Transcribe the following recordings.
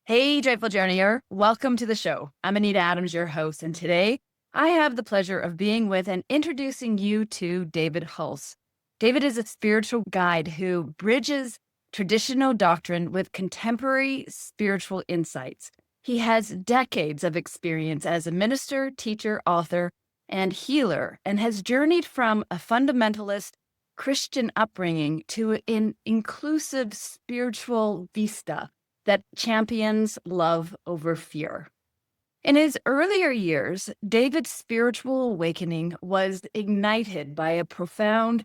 Hey, Joyful Journeyer. Welcome to the show. I'm Anita Adams, your host, and today I have the pleasure of being with and introducing you to David Hulse. David is a spiritual guide who bridges traditional doctrine with contemporary spiritual insights. He has decades of experience as a minister, teacher, author, and healer, and has journeyed from a fundamentalist Christian upbringing to an inclusive spiritual vista that champions love over fear. In his earlier years, David's spiritual awakening was ignited by a profound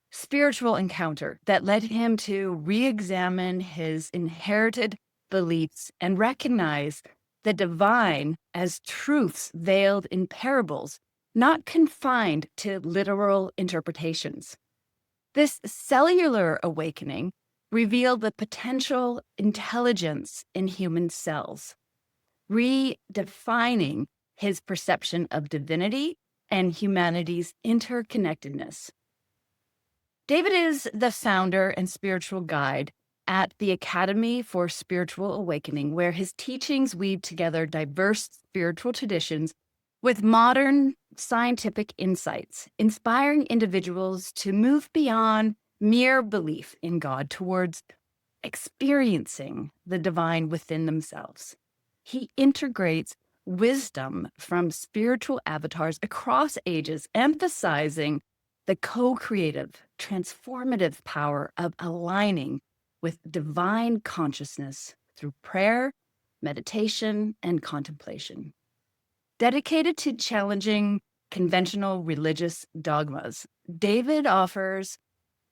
spiritual encounter that led him to re examine his inherited beliefs and recognize the divine as truths veiled in parables, not confined to literal interpretations. This cellular awakening revealed the potential intelligence in human cells, redefining his perception of divinity and humanity's interconnectedness. David is the founder and spiritual guide at the Academy for Spiritual Awakening, where his teachings weave together diverse spiritual traditions with modern scientific insights, inspiring individuals to move beyond mere belief in God towards experiencing the divine within themselves. He integrates wisdom from spiritual avatars across ages, emphasizing the co-creative, transformative power of aligning with divine consciousness through prayer, meditation, and contemplation. Dedicated to challenging conventional religious dogmas, David offers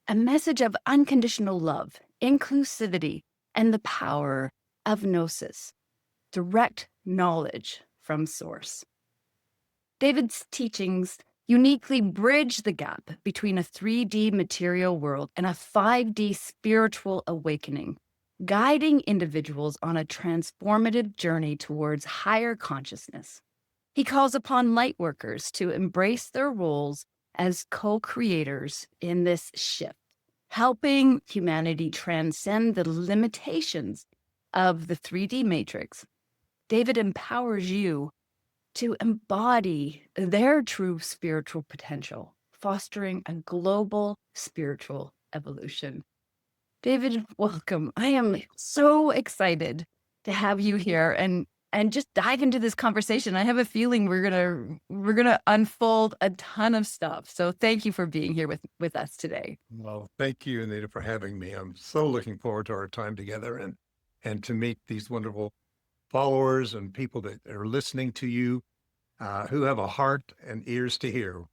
a message of unconditional love, inclusivity, and the power of gnosis, direct knowledge from source. David's teachings uniquely bridge the gap between a 3D material world and a 5D spiritual awakening, guiding individuals on a transformative journey towards higher consciousness. He calls upon lightworkers to embrace their roles as co-creators in this shift, helping humanity transcend the limitations of the 3D matrix. David empowers you to embody their true spiritual potential, fostering a global spiritual evolution. David, welcome. I am so excited to have you here and just dive into this conversation. I have a feeling we're gonna unfold a ton of stuff. So thank you for being here with us today. Well, thank you, Anita, for having me. I'm so looking forward to our time together and to meet these wonderful followers and people that are listening to you, who have a heart and ears to hear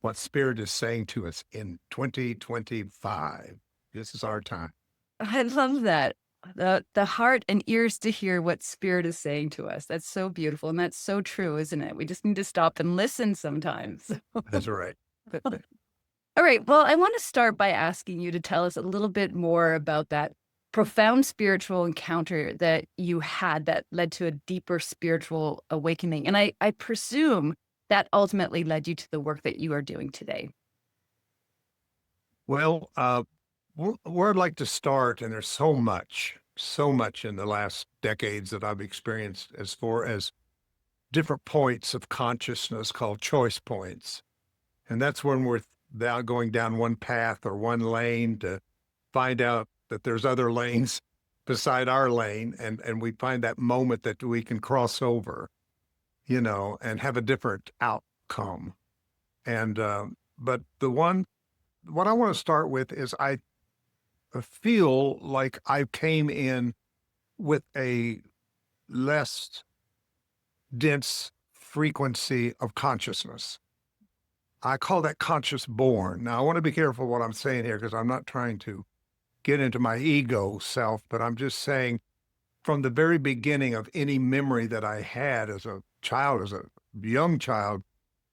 what Spirit is saying to us in 2025. This is our time. I love that. The heart and ears to hear what Spirit is saying to us. That's so beautiful. And that's so true, isn't it? We just need to stop and listen sometimes. That's right. All right. Well, I want to start by asking you to tell us a little bit more about that profound spiritual encounter that you had that led to a deeper spiritual awakening. And I presume that ultimately led you to the work that you are doing today. Well, where I'd like to start, and there's so much in the last decades that I've experienced as far as different points of consciousness called choice points. And that's when we're now going down one path or one lane to find out that there's other lanes beside our lane. And we find that moment that we can cross over, and have a different outcome. And, but what I want to start with is I feel like I came in with a less dense frequency of consciousness. I call that conscious born. Now, I want to be careful what I'm saying here because I'm not trying to get into my ego self, but I'm just saying from the very beginning of any memory that I had as a child, as a young child,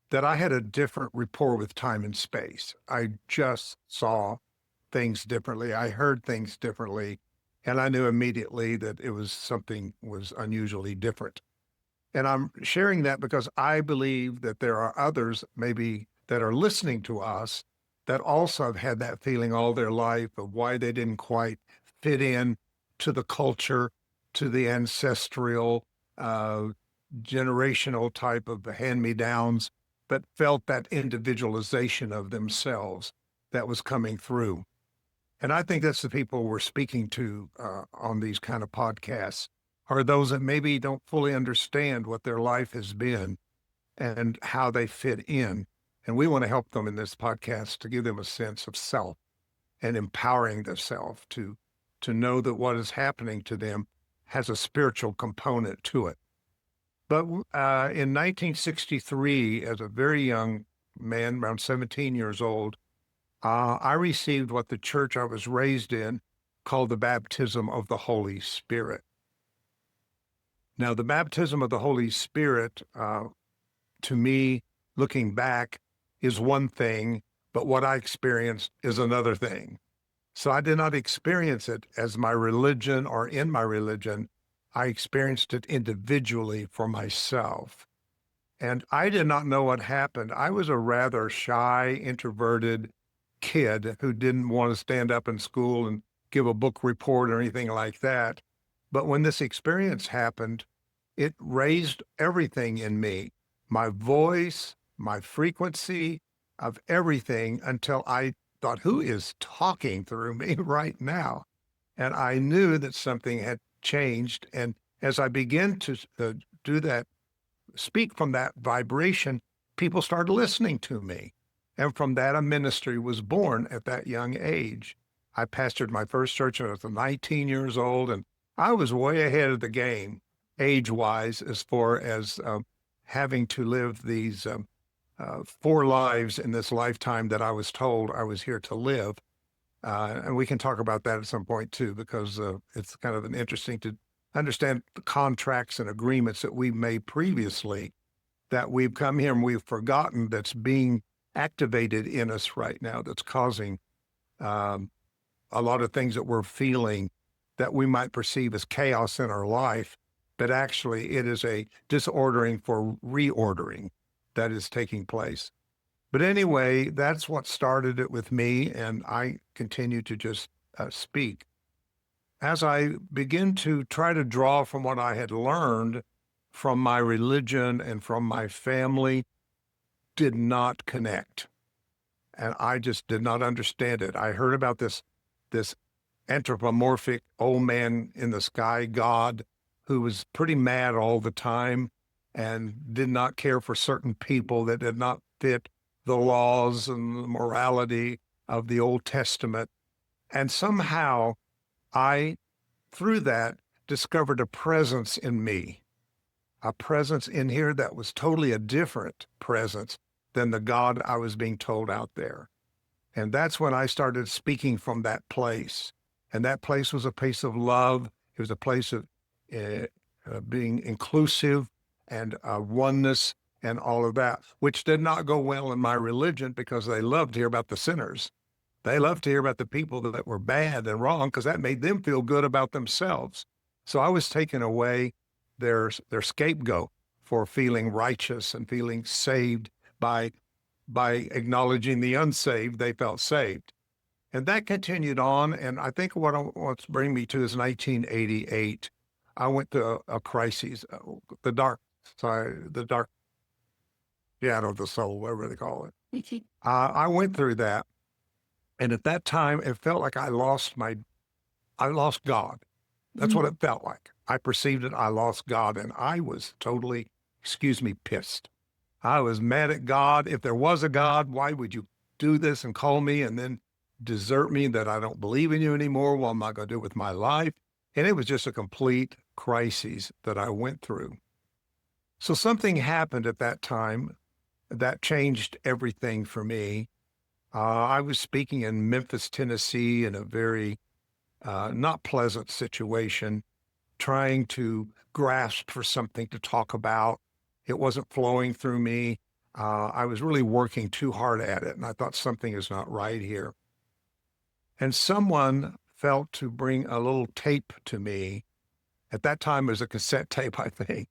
that I had a different rapport with time and space. I just saw things differently. I heard things differently, and I knew immediately that it was something was unusually different. And I'm sharing that because I believe that there are others maybe that are listening to us that also have had that feeling all their life of why they didn't quite fit in to the culture to the ancestral, generational type of hand-me-downs, but felt that individualization of themselves that was coming through. And I think that's the people we're speaking to on these kind of podcasts, are those that maybe don't fully understand what their life has been and how they fit in. And we want to help them in this podcast to give them a sense of self and empowering themselves to know that what is happening to them has a spiritual component to it. But in 1963, as a very young man, around 17 years old, I received what the church I was raised in called the baptism of the Holy Spirit. Now, the baptism of the Holy Spirit, to me, looking back, is one thing, but what I experienced is another thing. So I did not experience it as my religion or in my religion. I experienced it individually for myself. And I did not know what happened. I was a rather shy, introverted kid who didn't want to stand up in school and give a book report or anything like that. But when this experience happened, it raised everything in me, my voice, my frequency of everything, until I thought, who is talking through me right now? And I knew that something had changed. And as I began to do that, speak from that vibration, people started listening to me. And from that, a ministry was born at that young age. I pastored my first church when I was 19 years old, and I was way ahead of the game, age-wise, as far as having to live these 4 lives in this lifetime that I was told I was here to live. And we can talk about that at some point, too, because it's kind of an interesting to understand the contracts and agreements that we've made previously that we've come here and we've forgotten that's being activated in us right now, that's causing a lot of things that we're feeling that we might perceive as chaos in our life, but actually it is a disordering for reordering that is taking place. But anyway, that's what started it with me, and I continue to just speak. As I begin to try to draw from what I had learned from my religion and from my family, did not connect. And I just did not understand it. I heard about this anthropomorphic old man in the sky God who was pretty mad all the time and did not care for certain people that did not fit the laws and the morality of the Old Testament. And somehow I, through that, discovered a presence in me, a presence in here that was totally a different presence than the God I was being told out there. And that's when I started speaking from that place. And that place was a place of love. It was a place of being inclusive and oneness and all of that, which did not go well in my religion because they loved to hear about the sinners. They loved to hear about the people that were bad and wrong because that made them feel good about themselves. So I was taking away their scapegoat for feeling righteous and feeling saved by acknowledging the unsaved. They felt saved. And that continued on. And I think what I want to bring me to is 1988. I went to a crisis, the dark shadow of the soul, whatever they call it. I went through that. And at that time, it felt like I lost God. That's what it felt like. I perceived it. I lost God. And I was totally, pissed. I was mad at God. If there was a God, why would you do this and call me and then desert me that I don't believe in you anymore? What am I going to do with my life? And it was just a complete crisis that I went through. So something happened at that time that changed everything for me. I was speaking in Memphis, Tennessee, in a very not pleasant situation, trying to grasp for something to talk about. It wasn't flowing through me. I was really working too hard at it, and I thought something is not right here. And someone felt to bring a little tape to me. At that time, it was a cassette tape, I think.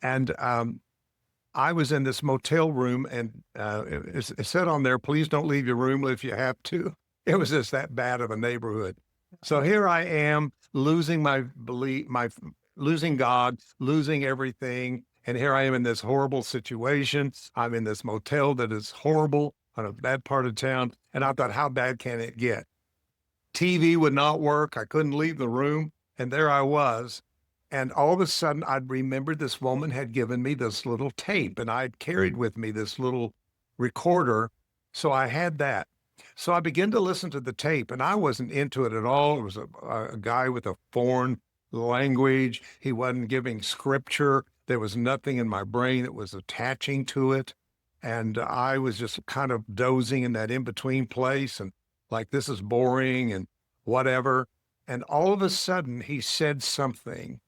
And I was in this motel room, and it said on there, please don't leave your room if you have to. It was just that bad of a neighborhood. So here I am losing my belief, losing God, losing everything. And here I am in this horrible situation. I'm in this motel that is horrible on a bad part of town. And I thought, how bad can it get? TV would not work. I couldn't leave the room. And there I was. And all of a sudden, I'd remembered this woman had given me this little tape, and I'd carried with me this little recorder. So I had that. So I began to listen to the tape, and I wasn't into it at all. It was a guy with a foreign language. He wasn't giving scripture. There was nothing in my brain that was attaching to it. And I was just kind of dozing in that in between place and like, this is boring and whatever. And all of a sudden, he said something.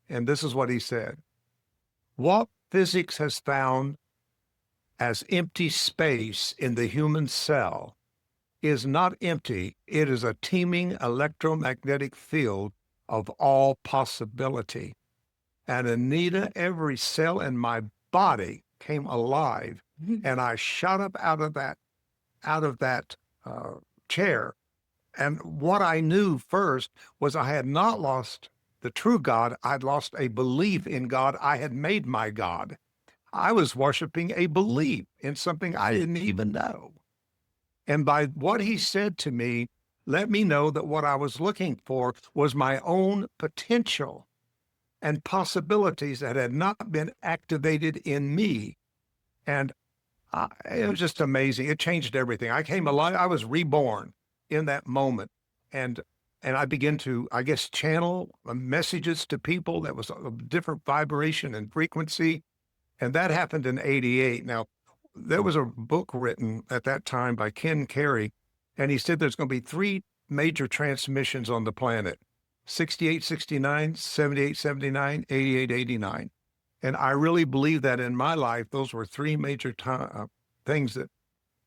And this is what he said: what physics has found as empty space in the human cell is not empty. It is a teeming electromagnetic field of all possibility. And Anita, every cell in my body came alive. And I shot up out of that chair. And what I knew first was I had not lost the true God. I'd lost a belief in God. I had made my God. I was worshiping a belief in something I didn't even know. And by what he said to me, let me know that what I was looking for was my own potential and possibilities that had not been activated in me. And it was just amazing. It changed everything. I came alive. I was reborn in that moment. And I began to, I guess, channel messages to people that was a different vibration and frequency. And that happened in 88. Now, there was a book written at that time by Ken Carey, and he said there's going to be three major transmissions on the planet: 68, 69, 78, 79, 88, 89. And I really believe that in my life, those were three major things that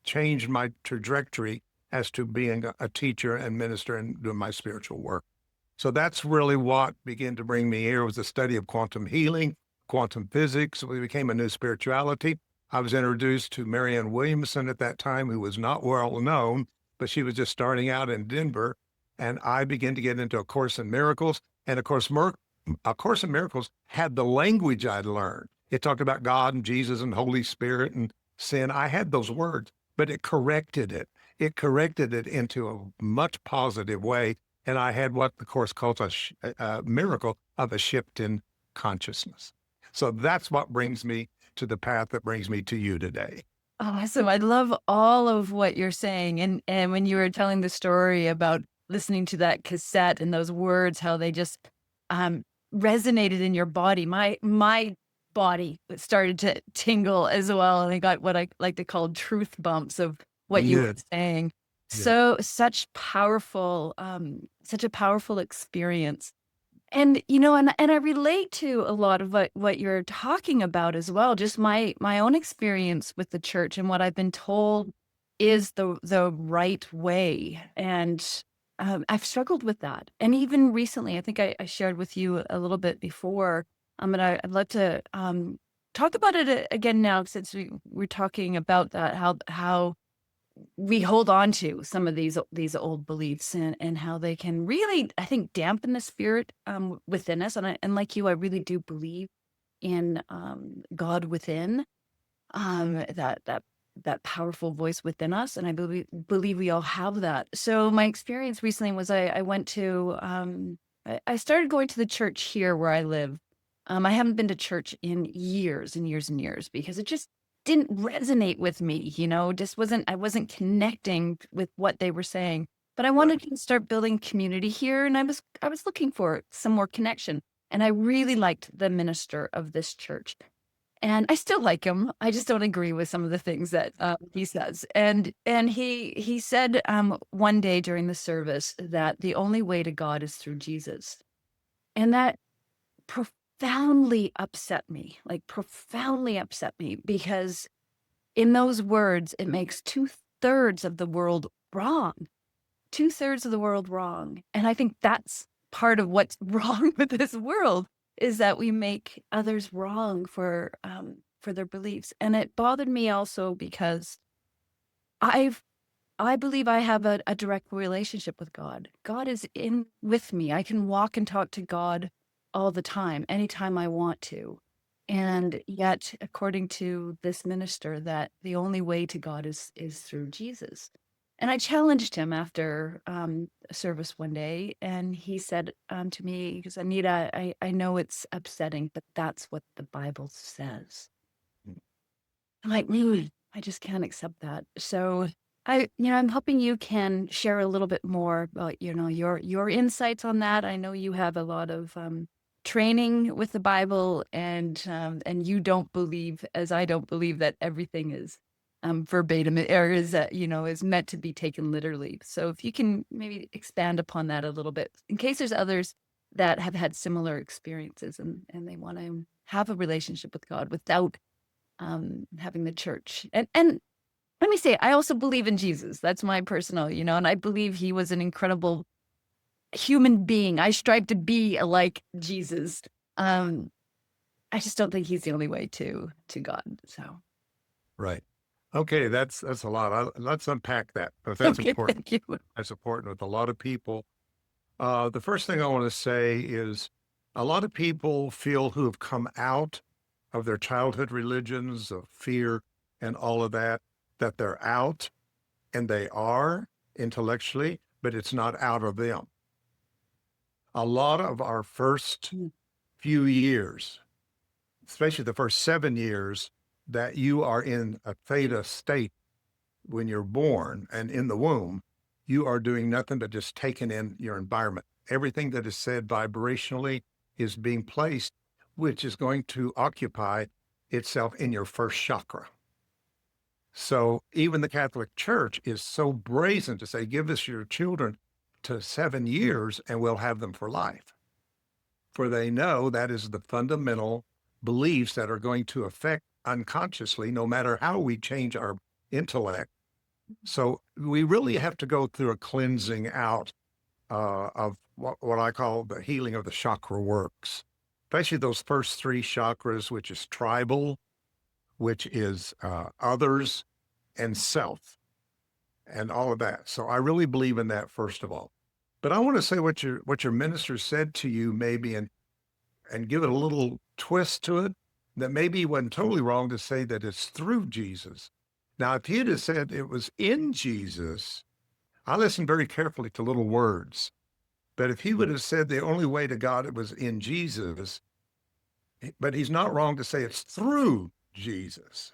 changed my trajectory as to being a teacher and minister and doing my spiritual work. So that's really what began to bring me here, was the study of quantum healing, quantum physics. We became a new spirituality. I was introduced to Marianne Williamson at that time, who was not well known, but she was just starting out in Denver. And I began to get into A Course in Miracles. And of course, A Course in Miracles had the language I'd learned. It talked about God and Jesus and Holy Spirit and sin. I had those words, but it corrected it. It corrected it into a much positive way. And I had what the Course calls a miracle of a shift in consciousness. So that's what brings me to the path that brings me to you today. Awesome. I love all of what you're saying. And when you were telling the story about listening to that cassette and those words, how they just resonated in your body, my body started to tingle as well. And I got what I like to call truth bumps of what you were Good. saying. Yeah. So such a powerful experience. And, and I relate to a lot of what you're talking about as well. Just my own experience with the church and what I've been told is the right way. And I've struggled with that. And even recently, I think I shared with you a little bit before. But I'd love to talk about it again now, since we're talking about that, how we hold on to some of these old beliefs, and how they can really, I think, dampen the spirit within us. And like you, I really do believe in God within, that powerful voice within us, and I believe we all have that. So my experience recently was I went to I started going to the church here where I live. I haven't been to church in years and years and years because it just didn't resonate with me, just I wasn't connecting with what they were saying. But I wanted to start building community here, and I was looking for some more connection. And I really liked the minister of this church. And I still like him. I just don't agree with some of the things that he says. And he said one day during the service that the only way to God is through Jesus. And that profoundly upset me, because in those words, it makes two-thirds of the world wrong. Two-thirds of the world wrong. And I think that's part of what's wrong with this world, is that we make others wrong for their beliefs. And it bothered me also because I've I believe I have a direct relationship with God. God is in with me. I can walk and talk to God all the time, anytime I want to. And yet, according to this minister, that the only way to God is through Jesus. And I challenged him after a service one day, and he said to me, because Anita, I know it's upsetting, but that's what the Bible says. I'm like, "Mm, I just can't accept that." So I'm hoping you can share a little bit more about, your insights on that. I know you have a lot of training with the Bible, and you don't believe, as I don't believe, that everything is verbatim or is meant to be taken literally. So if you can maybe expand upon that a little bit, in case there's others that have had similar experiences and they want to have a relationship with God without having the church. And let me say, I also believe in Jesus. That's my personal, and I believe he was an incredible human being. I strive to be like Jesus. Um, I just don't think he's the only way to God. So Right. Okay, that's a lot. Let's unpack that, because that's okay, important. thank you. That's important with a lot of people. The first thing I want to say is a lot of people feel who have come out of their childhood religions of fear and all of that, that they're out, and they are intellectually, but it's not out of them. A lot of our first Mm. few years, especially the first 7 years that you are in a theta state when you're born and in the womb, you are doing nothing but just taking in your environment. Everything that is said vibrationally is being placed, which is going to occupy itself in your first chakra. So even the Catholic Church is so brazen to say, give us your children to 7 years and we'll have them for life. For they know that is the fundamental beliefs that are going to affect unconsciously, no matter how we change our intellect. So we really have to go through a cleansing out of what I call the healing of the chakra works, especially those first three chakras, which is tribal, which is others, and self, and all of that. So I really believe in that, first of all. But I want to say what your minister said to you, maybe, and give it a little twist to it, that maybe he wasn't totally wrong to say that it's through Jesus. Now, if he'd have said it was in Jesus, I listened very carefully to little words. But if he would have said the only way to God it was in Jesus, but he's not wrong to say it's through Jesus.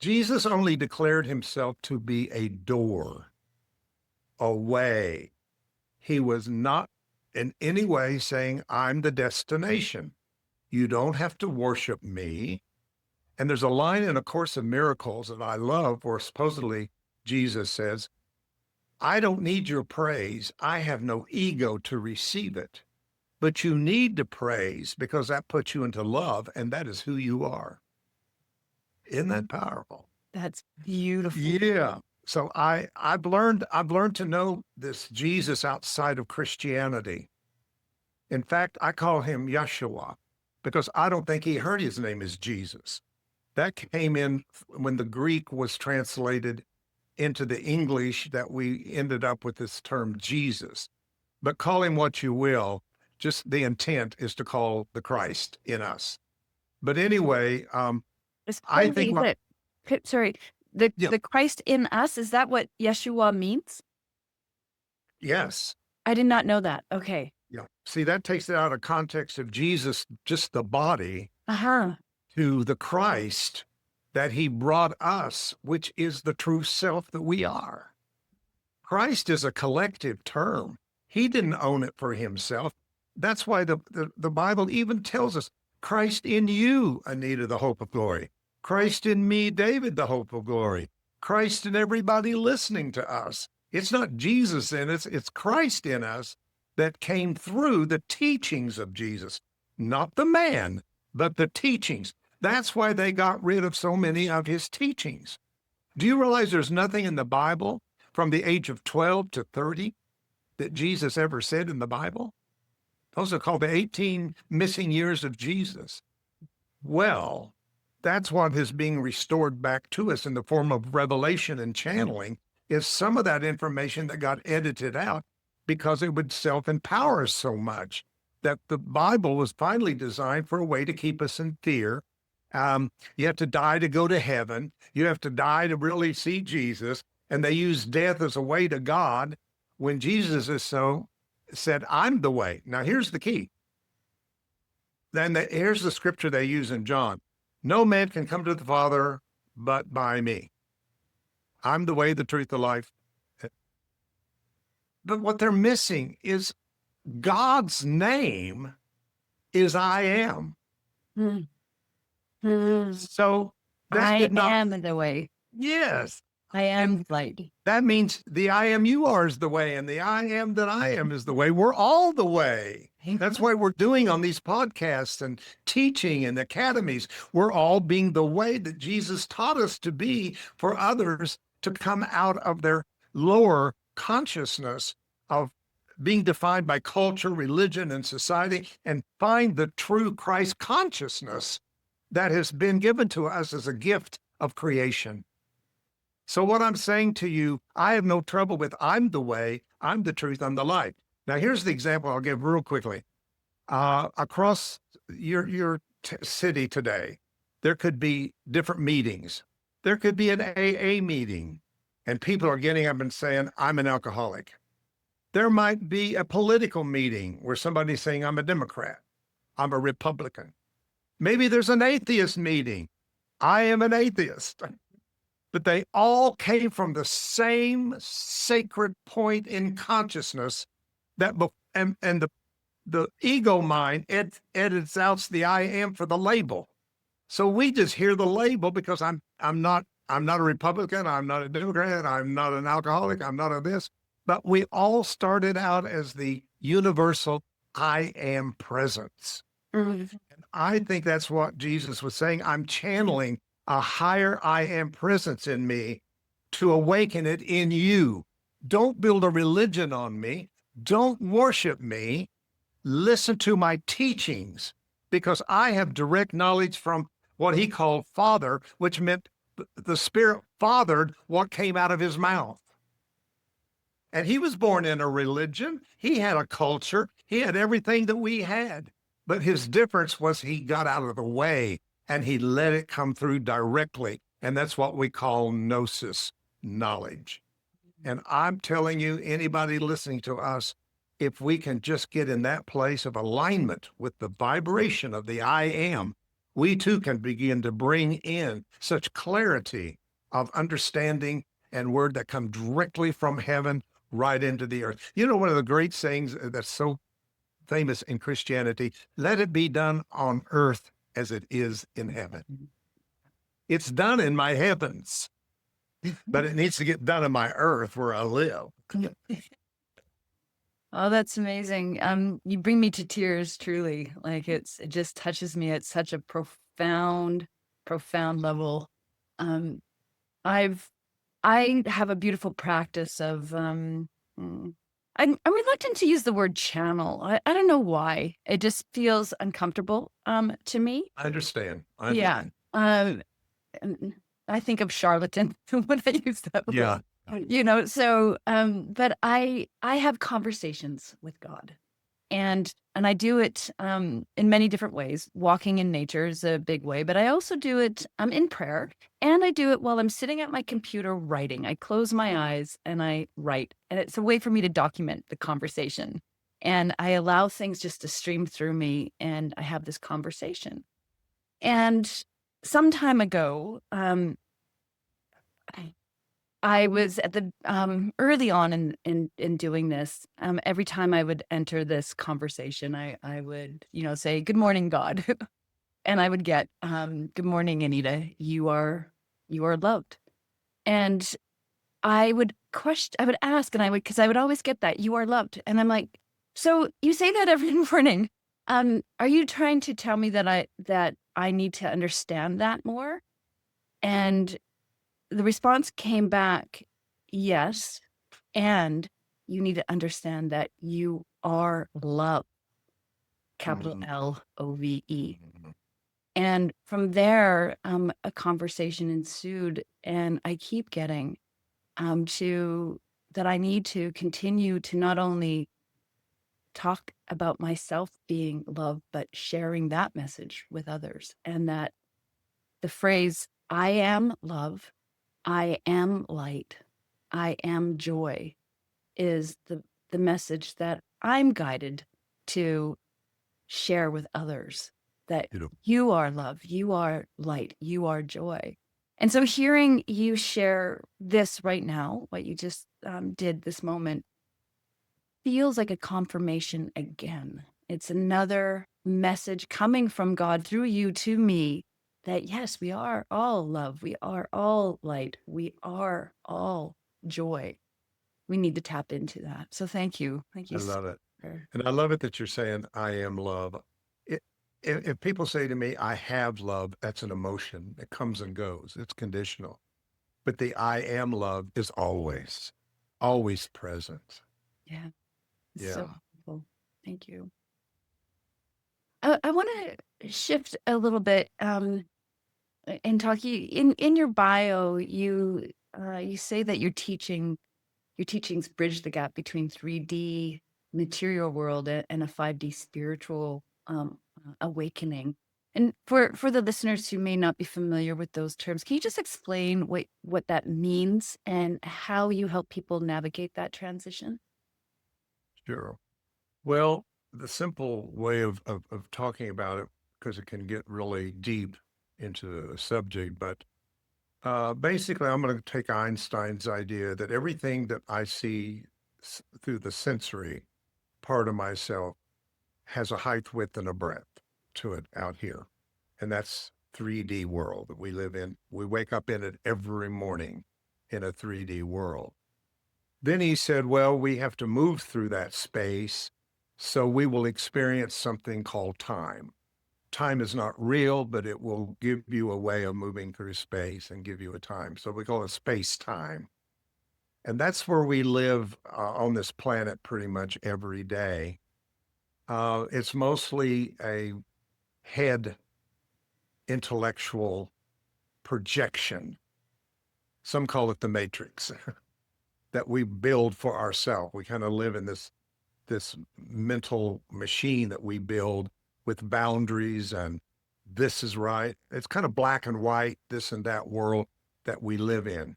Jesus only declared himself to be a door, a way. He was not in any way saying, I'm the destination. You don't have to worship me. And there's a line in A Course in Miracles that I love where supposedly Jesus says, I don't need your praise. I have no ego to receive it. But you need to praise because that puts you into love, and that is who you are. Isn't that powerful? That's beautiful. Yeah. So I've learned to know this Jesus outside of Christianity. In fact, I call him Yeshua because I don't think he heard his name as Jesus. That came in when the Greek was translated into the English, that we ended up with this term Jesus. But call him what you will, just the intent is to call the Christ in us. But anyway, It's I funny that think you my, said it. Sorry, the yeah, the Christ in us, is that what Yeshua means? yes, I did not know that. Okay. yeah. See, that takes it out of context of Jesus, just the body, Uh-huh. to the Christ that he brought us, which is the true self that we are. Christ is a collective term. He didn't own it for himself. That's why the Bible even tells us Christ in you, Anita, the hope of glory. Christ in me, David, the hope of glory. Christ in everybody listening to us. It's not Jesus in us, it's Christ in us that came through the teachings of Jesus, not the man, but the teachings. That's why they got rid of so many of his teachings. Do you realize there's nothing in the Bible from the age of 12 to 30 that Jesus ever said in the Bible? Those are called the 18 missing years of Jesus. Well, that's what is being restored back to us in the form of revelation and channeling, is some of that information that got edited out because it would self-empower us so much that the Bible was finally designed for a way to keep us in fear. You have to die to go to heaven. You have to die to really see Jesus. And they use death as a way to God when Jesus is said, I'm the way. Now, here's the key. Here's the scripture they use in John. No man can come to the Father but by me. I'm the way, the truth, the life. But what they're missing is God's name is I am. So that I did not, am the way. yes. I am light. That means the I am you are is the way, and the I am that I am is the way. We're all the way. That's why we're doing on these podcasts and teaching in academies. We're all being the way that Jesus taught us to be for others to come out of their lower consciousness of being defined by culture, religion, and society, and find the true Christ consciousness that has been given to us as a gift of creation. So what I'm saying to you, I have no trouble with I'm the way, I'm the truth, I'm the light. Now, here's the example I'll give real quickly. Across your city today, there could be different meetings. There could be an AA meeting, and people are getting up and saying, I'm an alcoholic. There might be a political meeting where somebody's saying, I'm a Democrat, I'm a Republican. Maybe there's an atheist meeting. I am an atheist. But they all came from the same sacred point in consciousness that, and the ego mind edits out the I am for the label. So we just hear the label because I'm not a Republican, I'm not a Democrat, I'm not an alcoholic, I'm not a this. But we all started out as the universal I am presence. And I think that's what Jesus was saying. I'm channeling a higher I am presence in me to awaken it in you. Don't build a religion on me. Don't worship me. Listen to my teachings, because I have direct knowledge from what he called Father, which meant the Spirit fathered what came out of his mouth. And he was born in a religion. He had a culture. He had everything that we had. But his difference was he got out of the way and he let it come through directly. And that's what we call gnosis, knowledge. And I'm telling you, anybody listening to us, if we can just get in that place of alignment with the vibration of the I am, we too can begin to bring in such clarity of understanding and word that come directly from heaven right into the earth. You know, one of the great sayings that's so famous in Christianity, let it be done on earth as it is in heaven. It's done in my heavens, but it needs to get done in my earth where I live. Oh, that's amazing. You bring me to tears, truly. Like it just touches me at such a profound level. I have a beautiful practice of, I'm reluctant to use the word channel. I don't know why. It just feels uncomfortable, to me. I understand. Yeah. And I think of charlatan when I use that word. Yeah. You know, so, but I have conversations with God, and I do it, in many different ways. Walking in nature is a big way, but I also do it, in prayer, and I do it while I'm sitting at my computer writing. I close my eyes and I write, and it's a way for me to document the conversation, and I allow things just to stream through me, and I have this conversation. And some time ago, I was at the early on in doing this. Every time I would enter this conversation, I would, say, "Good morning, God," and I would get, "Good morning, Anita. You are loved." And I would ask, and because I would always get that, "You are loved," and I'm like, "So you say that every morning? Are you trying to tell me that I need to understand that more?" And the response came back, "Yes, and you need to understand that you are love, capital LOVE." And from there, a conversation ensued, and I keep getting, to that I need to continue to not only talk about myself being love, but sharing that message with others. And that the phrase, I am love, I am light, I am joy, is the message that I'm guided to share with others, that You know, you are love, you are light, you are joy. And so hearing you share this right now, what you just did this moment, feels like a confirmation again. It's another message coming from God through you to me that yes, we are all love, we are all light, we are all joy. We need to tap into that. So thank you. Thank I you. love it. For, And I love it that you're saying, I am love. It, if people say to me, I have love, that's an emotion. It comes and goes. It's conditional. But the I am love is always, always present. yeah, it's so Yeah. helpful. Thank you. I want to shift a little bit and talk. You in your bio, you say that your teachings bridge the gap between 3D material world and a 5D spiritual awakening. And for the listeners who may not be familiar with those terms, can you just explain what that means and how you help people navigate that transition? Sure. Well, the simple way of talking about it, because it can get really deep into the subject, but basically, I'm going to take Einstein's idea that everything that I see through the sensory part of myself has a height, width, and a breadth to it out here. And that's 3D world that we live in. We wake up in it every morning in a 3D world. Then he said, well, we have to move through that space, so we will experience something called time. Time is not real, but it will give you a way of moving through space and give you a time. So we call it space time. And that's where we live on this planet pretty much every day. It's mostly a head intellectual projection. Some call it the matrix that we build for ourselves. We kind of live in this mental machine that we build with boundaries and this is right. It's kind of black and white, this and that world that we live in.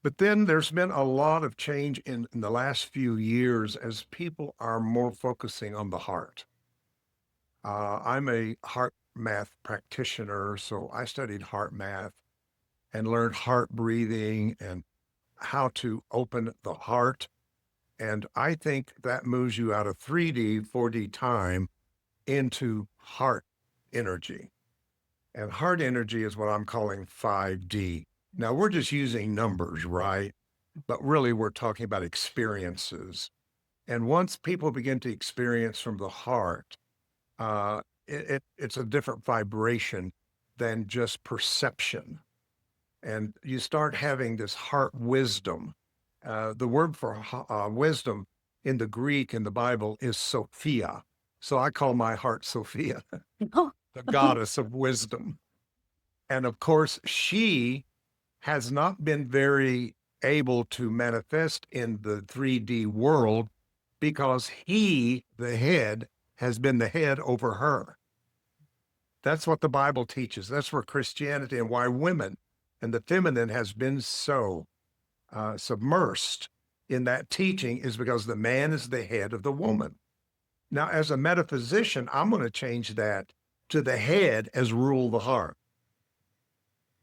But then there's been a lot of change in the last few years as people are more focusing on the heart. I'm a heart math practitioner, so I studied heart math and learned heart breathing and how to open the heart. And I think that moves you out of 3D, 4D time into heart energy. And heart energy is what I'm calling 5D. Now, we're just using numbers, right? But really, we're talking about experiences. And once people begin to experience from the heart, it's a different vibration than just perception. And you start having this heart wisdom. The word for wisdom in the Greek in the Bible is Sophia. So I call my heart Sophia, Oh, the goddess of wisdom. And of course, she has not been very able to manifest in the 3D world because he, the head, has been the head over her. That's what the Bible teaches. That's where Christianity and why women and the feminine has been so submersed in that teaching is because the man is the head of the woman. Now, as a metaphysician, I'm going to change that to the head as rule the heart.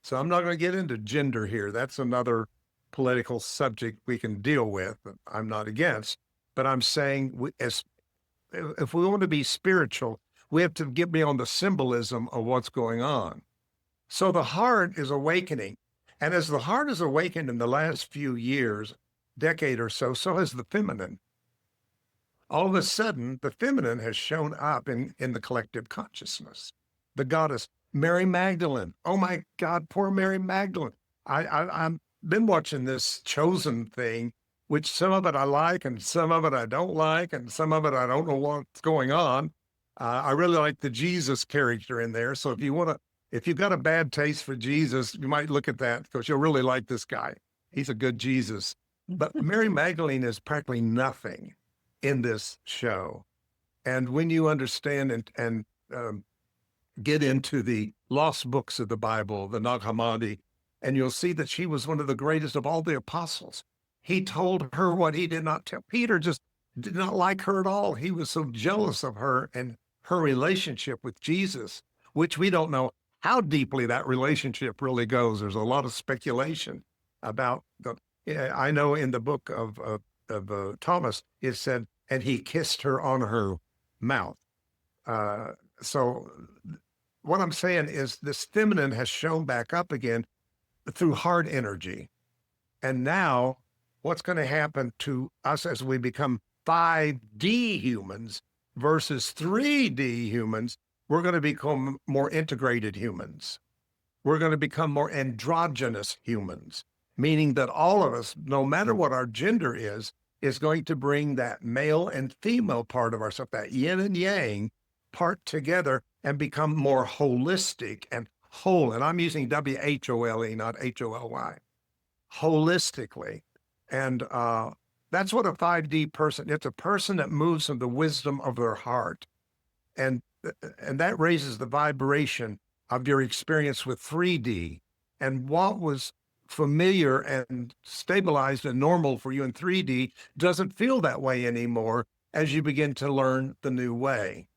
So I'm not going to get into gender here. That's another political subject we can deal with. I'm not against, but I'm saying if we want to be spiritual, we have to get beyond the symbolism of what's going on. So the heart is awakening. And as the heart is awakened in the last few years, decade or so, so has the feminine. All of a sudden, the feminine has shown up in the collective consciousness. The goddess, Mary Magdalene. Oh my God, poor Mary Magdalene. I've been watching this Chosen thing, which some of it I like and some of it I don't like, and some of it I don't know what's going on. I really like the Jesus character in there. So if you've got a bad taste for Jesus, you might look at that because you'll really like this guy. He's a good Jesus. But Mary Magdalene is practically nothing in this show. And when you understand and get into the lost books of the Bible, the Nag Hammadi, and you'll see that she was one of the greatest of all the apostles. He told her what he did not tell. Peter just did not like her at all. He was so jealous of her and her relationship with Jesus, which we don't know how deeply that relationship really goes. There's a lot of speculation about the. I know in the book of Thomas, it said, and he kissed her on her mouth. So what I'm saying is this feminine has shown back up again through hard energy. And now what's going to happen to us as we become 5D humans versus 3D humans? We're going to become more integrated humans. We're going to become more androgynous humans, meaning that all of us, no matter what our gender is going to bring that male and female part of ourselves, that yin and yang part together and become more holistic and whole. And I'm using WHOLE, not HOLY, holistically. And that's what a 5D person, it's a person that moves from the wisdom of their heart. And that raises the vibration of your experience with 3D. And what was familiar and stabilized and normal for you in 3D doesn't feel that way anymore as you begin to learn the new way.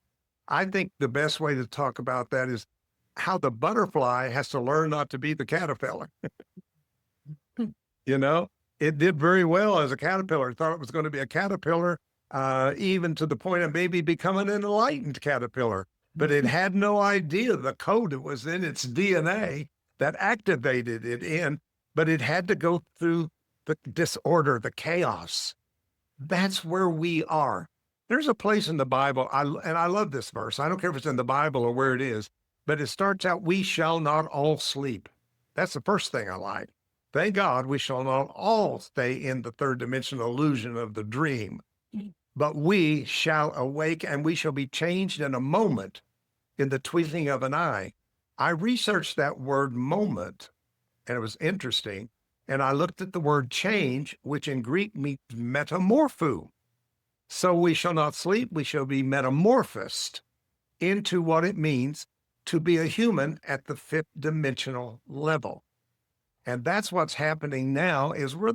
I think the best way to talk about that is how the butterfly has to learn not to be the caterpillar. You know, it did very well as a caterpillar. It thought it was going to be a caterpillar, even to the point of maybe becoming an enlightened caterpillar. But it had no idea the code that was in its DNA that activated it in, but it had to go through the disorder, the chaos. That's where we are. There's a place in the Bible, and I love this verse. I don't care if it's in the Bible or where it is, but it starts out, we shall not all sleep. That's the first thing I like. Thank God we shall not all stay in the third dimensional illusion of the dream, but we shall awake and we shall be changed in a moment, in the twinkling of an eye. I researched that word moment, and it was interesting. And I looked at the word change, which in Greek means metamorpho. So we shall not sleep, we shall be metamorphosed into what it means to be a human at the fifth dimensional level. And that's what's happening now is we're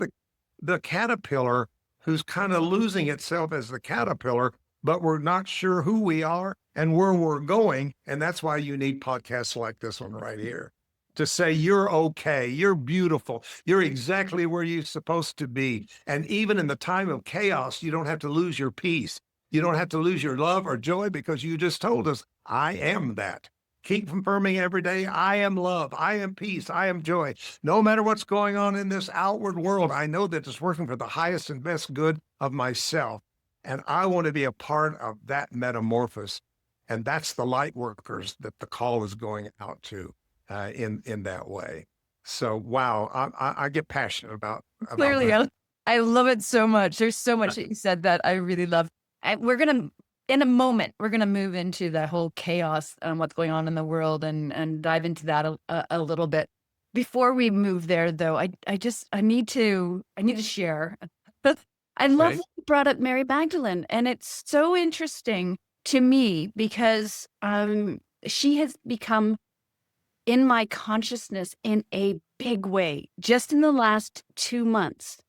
the caterpillar who's kind of losing itself as the caterpillar, but we're not sure who we are and where we're going. And that's why you need podcasts like this one right here to say, you're okay, you're beautiful, you're exactly where you're supposed to be. And even in the time of chaos, you don't have to lose your peace. You don't have to lose your love or joy because you just told us, I am that. Keep confirming every day, I am love, I am peace, I am joy. No matter what's going on in this outward world, I know that it's working for the highest and best good of myself. And I want to be a part of that metamorphosis. And that's the light workers that the call is going out to in that way. So, wow, I get passionate about Clearly, that. I love it so much. There's so much that you said that I really love. We're going to, in a moment, we're going to move into that whole chaos and what's going on in the world and dive into that a little bit. Before we move there, though, I need to share. I love Okay. that you brought up Mary Magdalene, and it's so interesting to me because she has become in my consciousness in a big way, just in the last 2 months.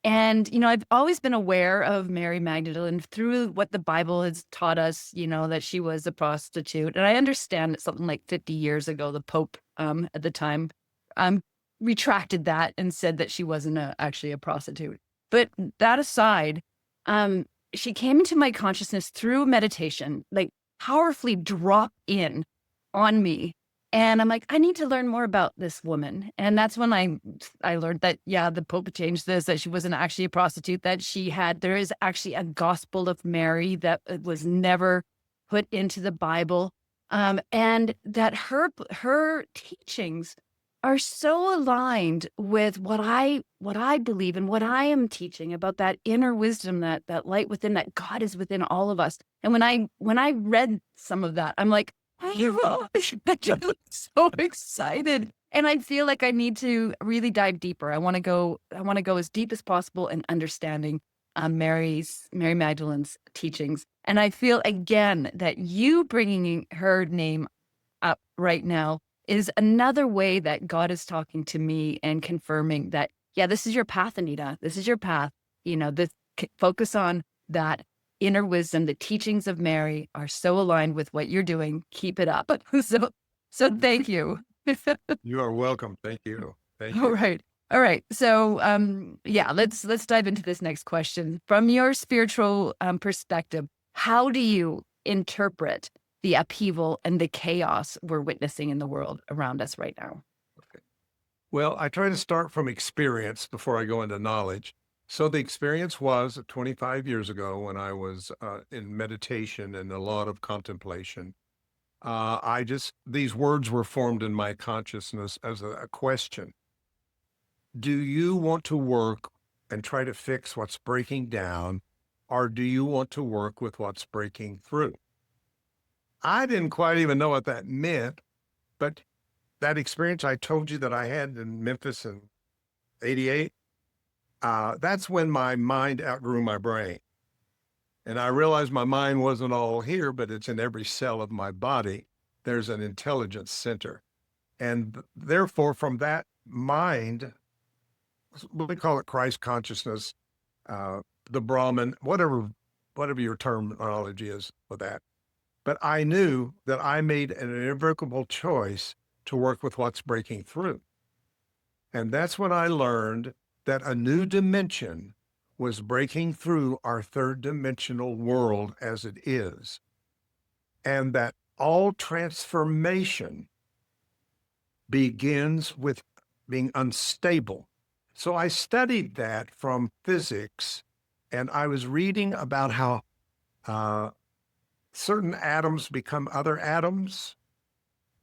And, I've always been aware of Mary Magdalene through what the Bible has taught us, that she was a prostitute. And I understand that something like 50 years ago, the Pope at the time retracted that and said that she wasn't actually a prostitute. But that aside, she came into my consciousness through meditation, like powerfully dropped in on me. And I'm like, I need to learn more about this woman. And that's when I learned that, yeah, the Pope changed this, that she wasn't actually a prostitute, that there is actually a gospel of Mary that was never put into the Bible. And that her teachings are so aligned with what I believe and what I am teaching about that inner wisdom, that light within, that God is within all of us. And when I read some of that, I'm like, I'm so excited And I feel like I need to really dive deeper. I want to go as deep as possible in understanding Mary Magdalene's teachings. And I feel again that you bringing her name up right now is another way that God is talking to me and confirming that, yeah, this is your path, Anita. This is your path. Focus on that inner wisdom. The teachings of Mary are so aligned with what you're doing. Keep it up. So thank you. You are welcome. Thank you. Thank All you. right. All right. So, yeah, let's dive into this next question. From your spiritual perspective, how do you interpret the upheaval and the chaos we're witnessing in the world around us right now? Well, I try to start from experience before I go into knowledge. So the experience was 25 years ago when I was in meditation and a lot of contemplation. These words were formed in my consciousness as a question. Do you want to work and try to fix what's breaking down, or do you want to work with what's breaking through? I didn't quite even know what that meant, but that experience I told you that I had in Memphis in 88, that's when my mind outgrew my brain. And I realized my mind wasn't all here, but it's in every cell of my body. There's an intelligence center. And therefore, from that mind, we call it Christ consciousness, the Brahman, whatever your terminology is for that. But I knew that I made an irrevocable choice to work with what's breaking through. And that's when I learned that a new dimension was breaking through our third dimensional world as it is, and that all transformation begins with being unstable. So I studied that from physics, and I was reading about how certain atoms become other atoms,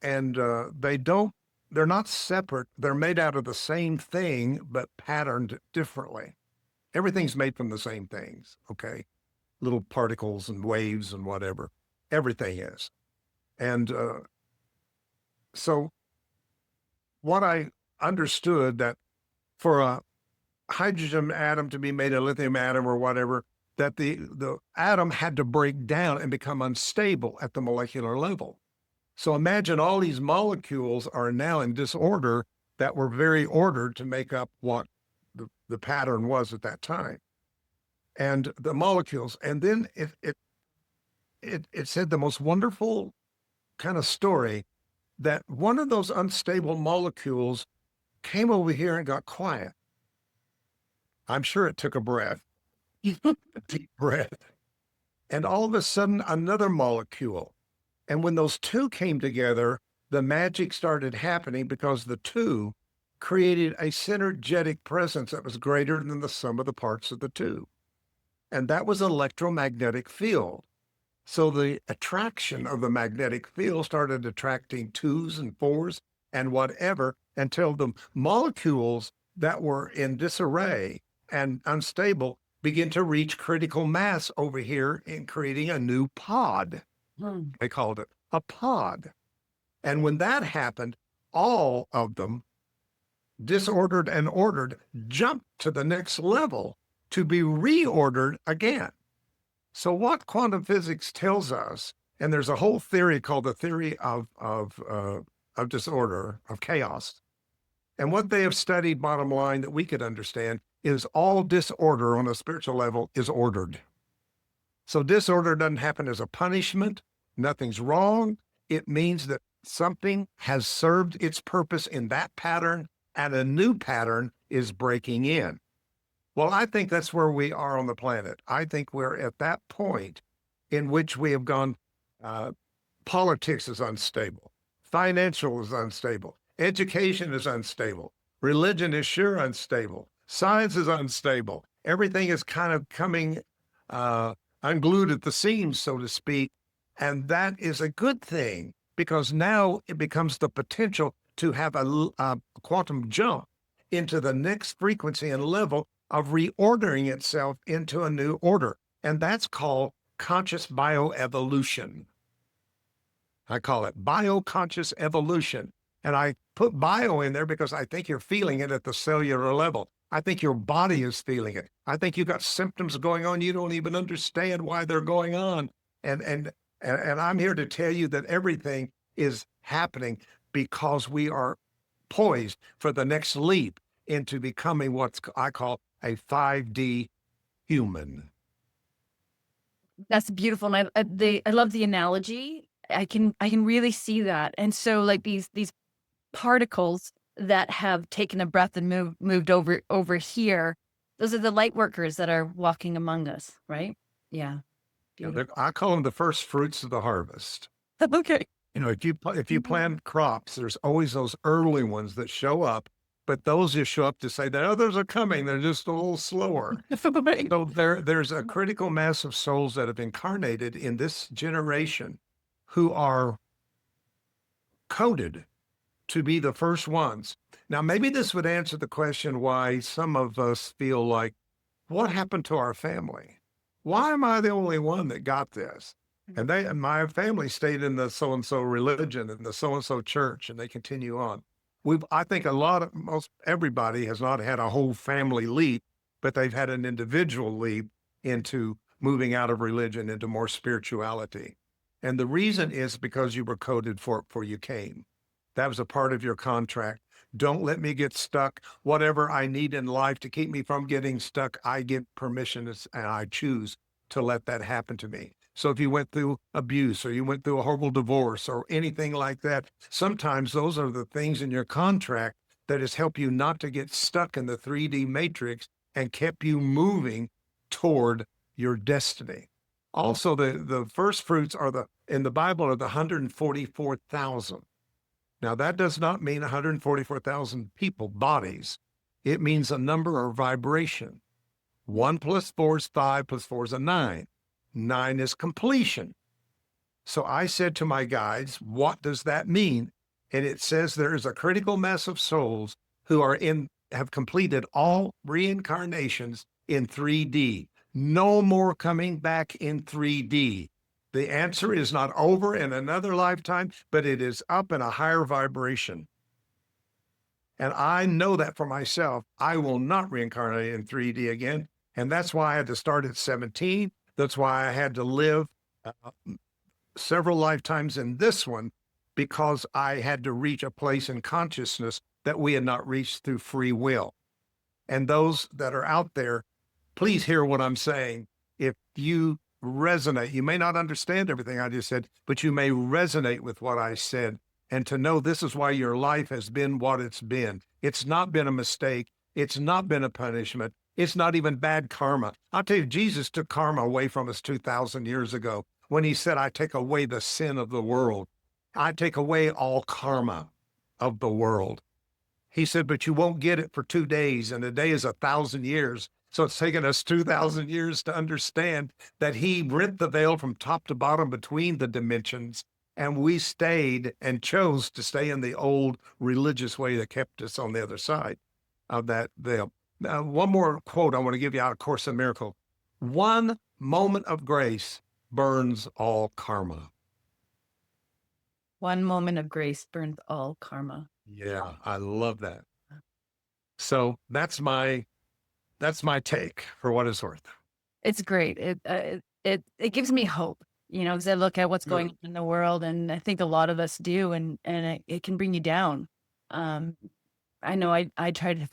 and they're not separate. They're made out of the same thing, but patterned differently. Everything's made from the same things, okay? Little particles and waves and whatever. Everything is. And so what I understood that for a hydrogen atom to be made a lithium atom or whatever, that the atom had to break down and become unstable at the molecular level. So imagine all these molecules are now in disorder that were very ordered to make up what the pattern was at that time. And the molecules, and then it said the most wonderful kind of story that one of those unstable molecules came over here and got quiet. I'm sure it took a breath, a deep breath. And all of a sudden, another molecule. And when those two came together, the magic started happening because the two created a synergetic presence that was greater than the sum of the parts of the two. And that was electromagnetic field. So the attraction of the magnetic field started attracting twos and fours and whatever until the molecules that were in disarray and unstable begin to reach critical mass over here in creating a new pod. They called it a pod. And when that happened, all of them, disordered and ordered, jumped to the next level to be reordered again. So what quantum physics tells us, and there's a whole theory called the theory of disorder, of chaos. And what they have studied, bottom line, that we could understand is all disorder on a spiritual level is ordered. So disorder doesn't happen as a punishment. Nothing's wrong. It means that something has served its purpose in that pattern and a new pattern is breaking in. Well, I think that's where we are on the planet. I think we're at that point in which we have gone, politics is unstable, financial is unstable, education is unstable, religion is sure unstable, science is unstable. Everything is kind of coming unglued at the seams, so to speak. And that is a good thing because now it becomes the potential to have a quantum jump into the next frequency and level of reordering itself into a new order. And that's called conscious bioevolution. I call it bioconscious evolution. And I put bio in there because I think you're feeling it at the cellular level. I think your body is feeling it. I think you got symptoms going on. You don't even understand why they're going on. And and and I'm here to tell you that everything is happening because we are poised for the next leap into becoming what I call a 5D human. That's beautiful, and I love the analogy. I can really see that, and so, like, these particles that have taken a breath and moved over here, those are the light workers that are walking among us, right? Yeah, You know, beautiful. I call them the first fruits of the harvest. Okay. You know, if you Mhm. plant crops, there's always those early ones that show up, but those just show up to say that others are coming. They're just a little slower. Right. So there's a critical mass of souls that have incarnated in this generation who are coded to be the first ones. Now, maybe this would answer the question why some of us feel like, what happened to our family? Why am I the only one that got this? Mhm. And my family stayed in the so and so religion and the so and so church, and they continue on. I think most everybody has not had a whole family leap, but they've had an individual leap into moving out of religion into more spirituality. And the reason is because you were coded for you came. That was a part of your contract. Don't let me get stuck. Whatever I need in life to keep me from getting stuck, I get permission and I choose to let that happen to me. So if you went through abuse or you went through a horrible divorce or anything like that, sometimes those are the things in your contract that has helped you not to get stuck in the 3D matrix and kept you moving toward your destiny. Also, the first fruits are in the Bible are the 144,000. Now, that does not mean 144,000 people, bodies. It means a number or vibration. 1 plus 4 is 5 plus 4 is a 9. 9 is completion. So I said to my guides, what does that mean? And it says there is a critical mass of souls who have completed all reincarnations in 3D. No more coming back in 3D. The answer is not over in another lifetime, but it is up in a higher vibration. And I know that for myself. I will not reincarnate in 3D again. And that's why I had to start at 17. That's why I had to live uh, several lifetimes in this one, because I had to reach a place in consciousness that we had not reached through free will. And those that are out there, please hear what I'm saying. If you resonate, you may not understand everything I just said, but you may resonate with what I said. And to know this is why your life has been what it's been. It's not been a mistake. It's not been a punishment. It's not even bad karma. I'll tell you, Jesus took karma away from us 2,000 years ago when he said, I take away the sin of the world. I take away all karma of the world. He said, but you won't get it for 2 days, and a day is 1,000 years. So it's taken us 2,000 years to understand that he rent the veil from top to bottom between the dimensions, and we stayed and chose to stay in the old religious way that kept us on the other side of that veil. Now, one more quote I want to give you out of Course in Miracles. One moment of grace burns all karma. One moment of grace burns all karma. Yeah, I love that. So that's my take for what it's worth. It's great. It gives me hope, as I look at what's going Good. on in the world, and I think a lot of us do, and it can bring you down. Um, I know I try to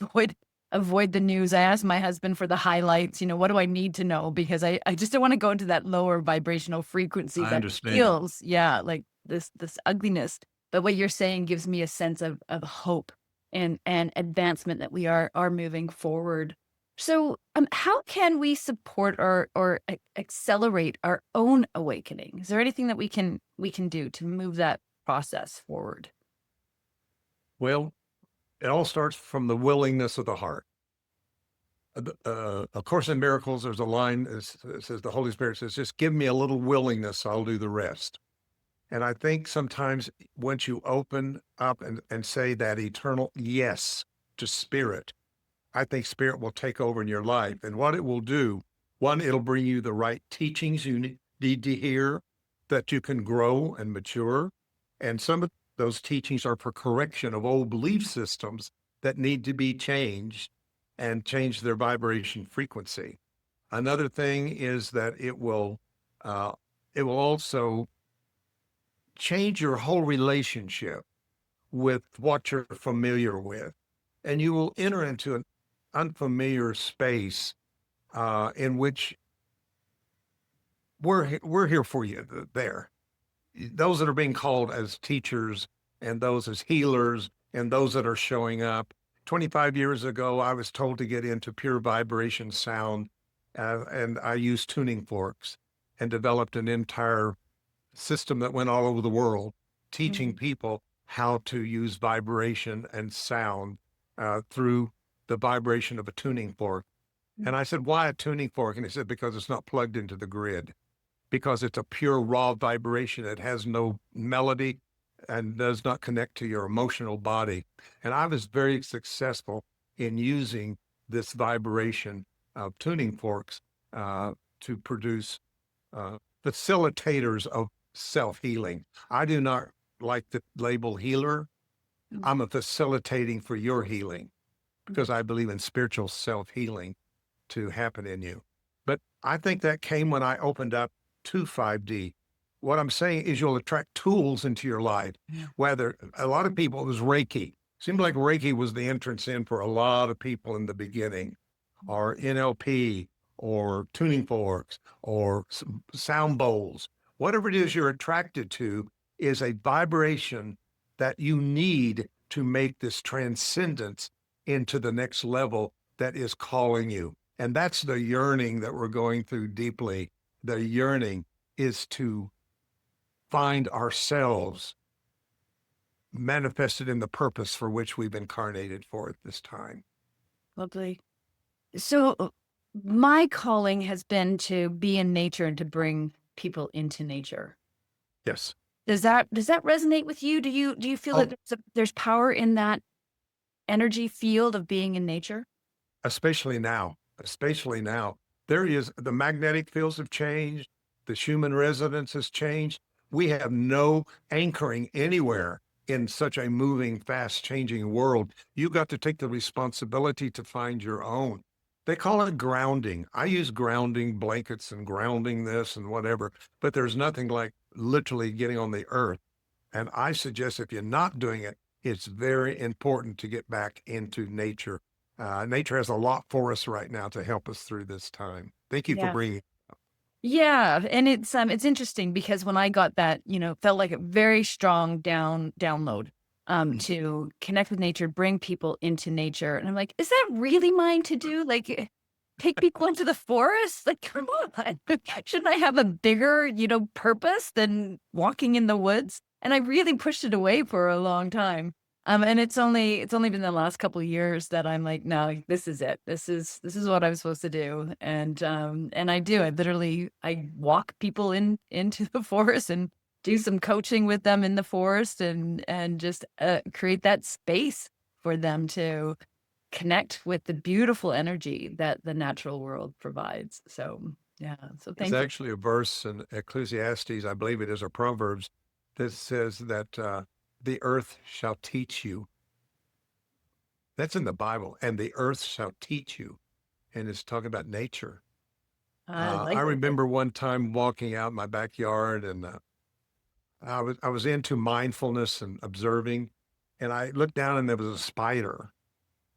avoid the news. I ask my husband for the highlights. What do I need to know? Because I just don't want to go into that lower vibrational frequency I that understand. feels, yeah, like this ugliness. But what you're saying gives me a sense of hope and advancement that we are moving forward. So, how can we support or accelerate our own awakening? Is there anything that we can do to move that process forward? Well, it all starts from the willingness of the heart. A Course in Miracles, there's a line that says, the Holy Spirit says, just give me a little willingness, I'll do the rest. And I think sometimes once you open up and say that eternal yes to spirit, I think spirit will take over in your life. And what it will do, one, it'll bring you the right teachings you need to hear that you can grow and mature. And Those teachings are for correction of old belief systems that need to be changed and change their vibration frequency. Another thing is that it will also change your whole relationship with what you're familiar with, and you will enter into an unfamiliar space in which we're here for you there. Those that are being called as teachers and those as healers and those that are showing up. 25 years ago, I was told to get into pure vibration sound, and I used tuning forks and developed an entire system that went all over the world, teaching Mhm. people how to use vibration and sound through the vibration of a tuning fork. And I said, why a tuning fork? And he said, because it's not plugged into the grid, because it's a pure raw vibration. It has no melody and does not connect to your emotional body. And I was very successful in using this vibration of tuning forks to produce facilitators of self-healing. I do not like the label healer. Mm. I'm a facilitating for your healing because Mm. I believe in spiritual self-healing to happen in you. But I think that came when I opened up to 5D. What I'm saying is you'll attract tools into your life. Yeah. Whether a lot of people, it was Reiki. Seemed like Reiki was the entrance in for a lot of people in the beginning, or NLP, or tuning forks, or sound bowls. Whatever it is you're attracted to is a vibration that you need to make this transcendence into the next level that is calling you. And that's the yearning that we're going through deeply. The yearning is to find ourselves manifested in the purpose for which we've incarnated for at this time. Lovely. So my calling has been to be in nature and to bring people into nature. Yes. Does that resonate with you? Do you feel that Oh, there's power in that energy field of being in nature? especially now, especially now. There is the magnetic fields have changed, the Schumann resonance has changed. We have no anchoring anywhere in such a moving, fast changing world. You got to take the responsibility to find your own. They call it grounding. I use grounding blankets and grounding this and whatever, but there's nothing like literally getting on the earth. And I suggest if you're not doing it, it's very important to get back into nature. Nature has a lot for us right now to help us through this time. Thank you for Yeah. bringing. Yeah, and it's interesting because when I got that, felt like a very strong download to connect with nature, bring people into nature. And I'm like, is that really mine to do? Like take people into the forest? Like, come on. Shouldn't I have a bigger, purpose than walking in the woods? And I really pushed it away for a long time. And it's only been the last couple of years that I'm like, no, this is it. This is what I'm supposed to do. And I do. I walk people into the forest and do some coaching with them in the forest and just create that space for them to connect with the beautiful energy that the natural world provides. So, yeah. So There's thank you. actually a verse in Ecclesiastes, I believe it is, or Proverbs, that says that the earth shall teach you. That's in the Bible, and the earth shall teach you. And it's talking about nature. I Lightworkers. remember one time walking out in my backyard, and I was into mindfulness and observing, and I looked down and there was a spider.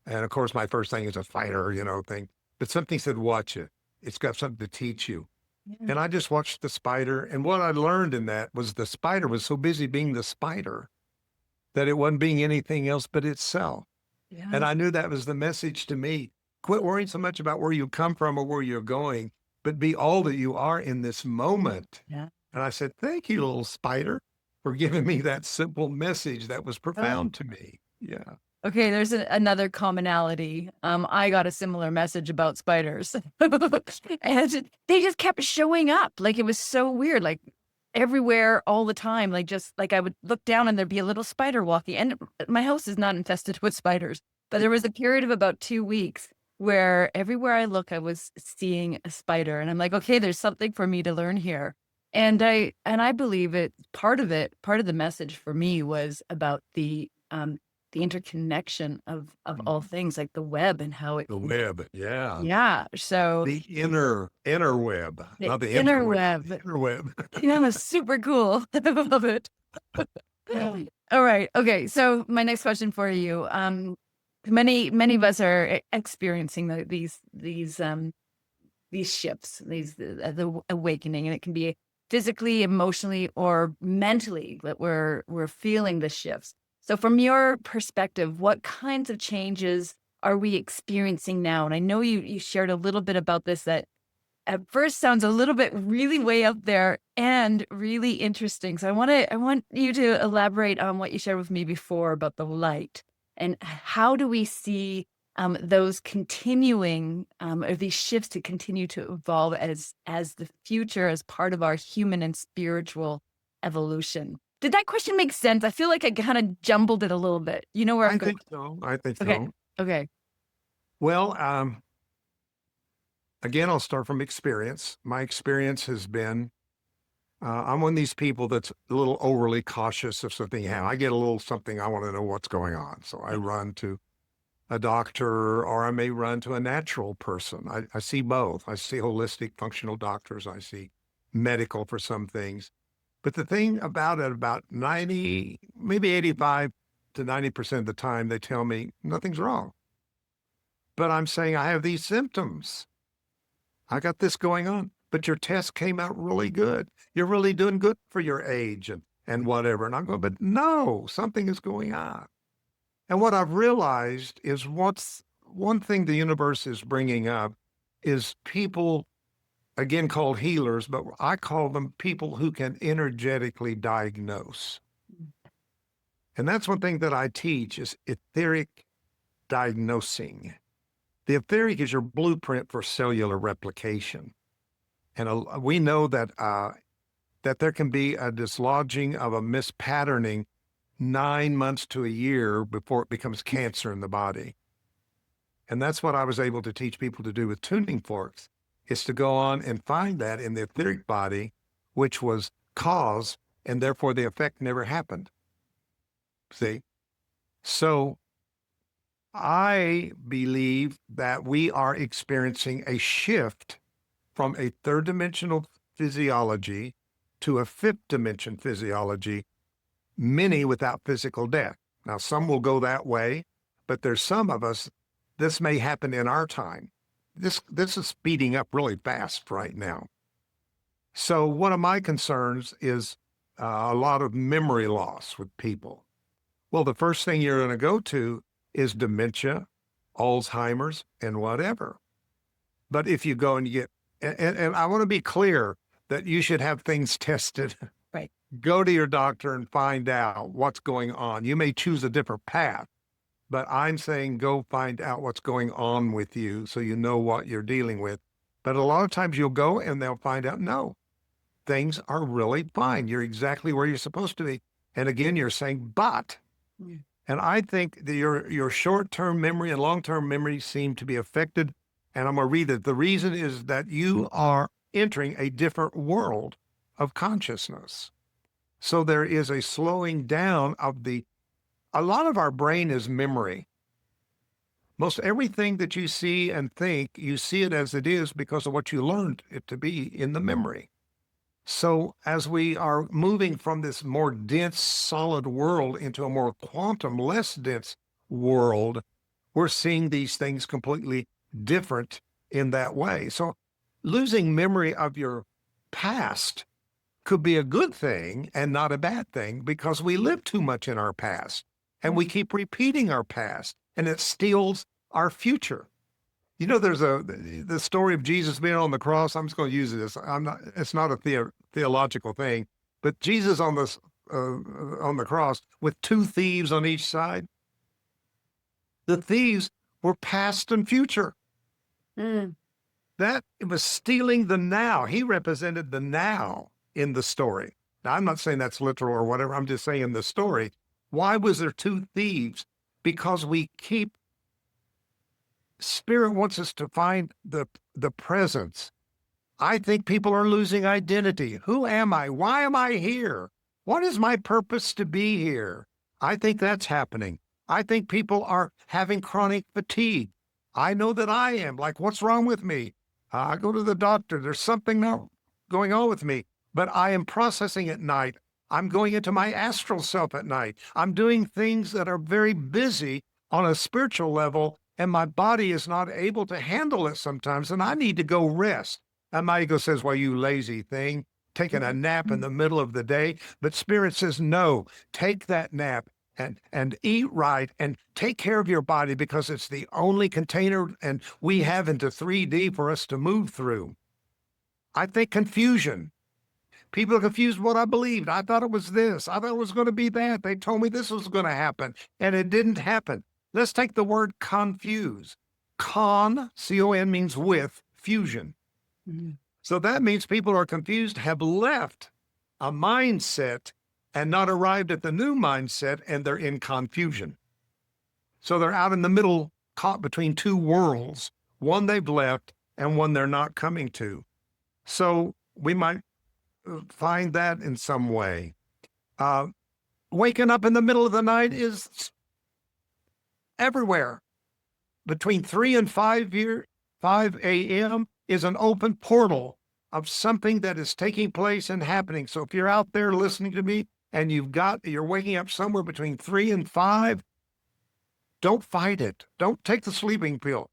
And of course, my first thing is a fighter, thing. But something said, watch it. It's got something to teach you. Yeah. And I just watched the spider. And what I learned in that was the spider was so busy being the spider that it wasn't being anything else but itself. And Yeah. I knew that was the message to me. Quit worrying so much about where you come from or where you're going, but be all that you are in this moment. Yeah. And I said, thank you, little spider, for giving me that simple message that was Oh, profound to me. Yeah. okay, there's another commonality. I got a similar message about spiders. And they just kept showing up. Like, it was so weird, like, everywhere all the time. Like, just like, I would look down and there'd be a little spider walking, and my house is not infested with spiders, but there was a period of about 2 weeks where everywhere I look, I was seeing a spider, and I'm like, "Okay, there's something for me to learn here." And I believe part of the message for me was about the interconnection of all Mhm. things, like the web and how it The web, yeah. yeah, so The inner web, the not the inner interweb, the web, inner web. yeah, super cool. I love it. All right. Okay. So my next question for you. Many of us are experiencing these shifts, the awakening, and it can be physically, emotionally, or mentally that we're feeling the shifts. So from your perspective, what kinds of changes are we experiencing now? And I know you shared a little bit about this that at first sounds a little bit really way up there and really interesting. So I want you to elaborate on what you shared with me before about the light and how do we see those continuing or these shifts to continue to evolve as the future as part of our human and spiritual evolution. Did that question make sense? I feel like I kind of jumbled it a little bit. You know where I'm I going. think so, I think Okay. so. Okay. Well, again, I'll start from experience. My experience has been, I'm one of these people that's a little overly cautious of something. Yeah, I get a little something, I want to know what's going on. So I Yes. run to a doctor or I may run to a natural person. I see both. I see holistic functional doctors. I see medical for some things. But the thing about it, about 90, maybe 85 to 90% of the time, they tell me nothing's wrong. But I'm saying I have these symptoms. I got this going on, but your test came out really good. You're really doing good for your age and whatever. And I'm going, but no, something is going on. And what I've realized is what's one thing the universe is bringing up is people, again called healers, but I call them people who can energetically diagnose. And that's one thing that I teach is etheric diagnosing. The etheric is your blueprint for cellular replication. And we know that there can be a dislodging of a mispatterning 9 months to a year before it becomes cancer in the body. And that's what I was able to teach people to do with tuning forks, is to go on and find that in the etheric body, which was cause, and therefore the effect never happened. See? So I believe that we are experiencing a shift from a third dimensional physiology to a fifth dimension physiology, many without physical death. Now, some will go that way, but there's some of us, this may happen in our time. This is speeding up really fast right now. So one of my concerns is a lot of memory loss with people. Well, the first thing you're going to go to is dementia, Alzheimer's, and whatever. But if you go and you get, and I want to be clear that you should have things tested. Right. Go to your doctor and find out what's going on. You may choose a different path, but I'm saying go find out what's going on with you so you know what you're dealing with. But a lot of times you'll go and they'll find out, no, things are really fine. You're exactly where you're supposed to be. And again, you're saying, but. Mm. And I think that your short-term memory and long-term memory seem to be affected. And I'm going to read it. The reason is that you are entering a different world of consciousness. So there is a slowing down of a lot of our brain is memory. Most everything that you see and think, you see it as it is because of what you learned it to be in the memory. So as we are moving from this more dense, solid world into a more quantum, less dense world, we're seeing these things completely different in that way. So losing memory of your past could be a good thing and not a bad thing because we live too much in our past and we keep repeating our past and it steals our future. You know, there's the story of Jesus being on the cross. I'm just going to use this. It's not a theological thing, but Jesus on the cross with two thieves on each side. The thieves were past and future. Mm. That it was stealing the now. He represented the now in the story. Now, I'm not saying that's literal or whatever. I'm just saying the story. Why was there two thieves? Because we keep Spirit wants us to find the presence I think people are losing identity. Who am I? Why am I here? What is my purpose to be here? I think that's happening. I think people are having chronic fatigue. I know that I am. Like, what's wrong with me? I go to the doctor. There's something not going on with me, but I am processing at night. I'm going into my astral self at night. I'm doing things that are very busy on a spiritual level, and my body is not able to handle it sometimes, and I need to go rest. And my ego says, well, you lazy thing, taking a nap in the middle of the day. But Spirit says, no, take that nap and eat right and take care of your body, because it's the only container and we have into 3D for us to move through. I think confusion. People are confused what I believed. I thought it was this. I thought it was going to be that. They told me this was going to happen, and it didn't happen. Let's take the word confuse. C-O-N means with, fusion. Mhm. So that means people are confused, have left a mindset and not arrived at the new mindset, and they're in confusion. So they're out in the middle, caught between two worlds, one they've left and one they're not coming to. So we might find that in some way. Waking up in the middle of the night is everywhere. Between 3 and 5 a.m. is an open portal of something that is taking place and happening. So if you're out there listening to me and you're waking up somewhere between 3 and 5, don't fight it. Don't take the sleeping pill.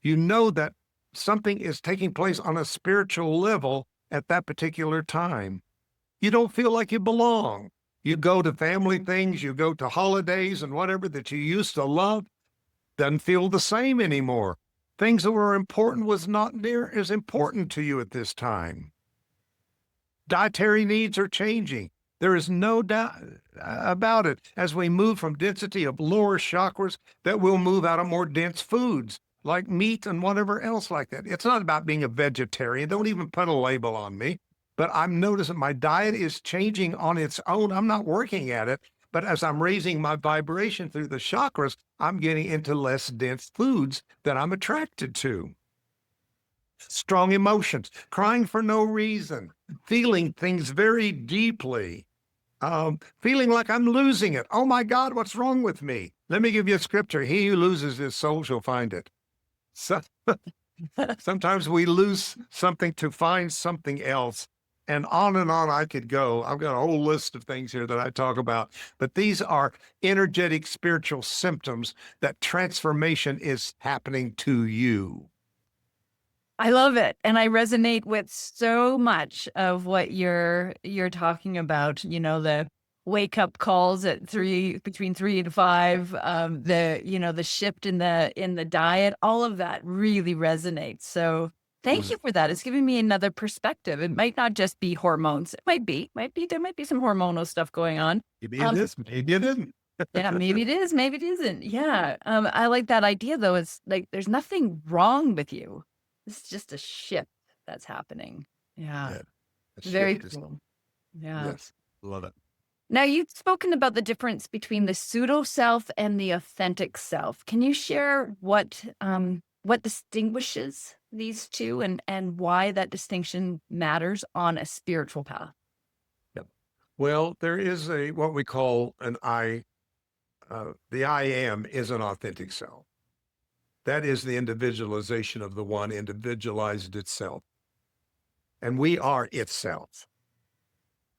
You know that something is taking place on a spiritual level at that particular time. You don't feel like you belong. You go to family things, you go to holidays and whatever that you used to love, doesn't feel the same anymore. Things that were important was not near as important to you at this time. Dietary needs are changing. There is no doubt about it. As we move from density of lower chakras, that we'll move out of more dense foods like meat and whatever else like that. It's not about being a vegetarian. Don't even put a label on me. But I'm noticing my diet is changing on its own. I'm not working at it. But as I'm raising my vibration through the chakras, I'm getting into less dense foods that I'm attracted to. Strong emotions, crying for no reason, feeling things very deeply, feeling like I'm losing it. Oh my God, what's wrong with me? Let me give you a scripture. He who loses his soul shall find it. So, sometimes we lose something to find something else. And on I could go. I've got a whole list of things here that I talk about, but these are energetic spiritual symptoms that transformation is happening to you. I love it. And I resonate with so much of what you're talking about, the wake up calls at between 3 and 5, the shift in the diet, all of that really resonates. So thank you for that. It's giving me another perspective. It might not just be hormones. It might be, there might be some hormonal stuff going on. Maybe it is, maybe it isn't. Yeah, maybe it is, maybe it isn't. Yeah. I like that idea though. It's like, there's nothing wrong with you. It's just a shift that's happening. Yeah. Yeah. Very cool. Yeah. Yes. Love it. Now, you've spoken about the difference between the pseudo self and the authentic self. Can you share what distinguishes these two and why that distinction matters on a spiritual path? Yep. Well, there is what we call an the I am is an authentic self. That is the individualization of the one individualized itself. And we are itself.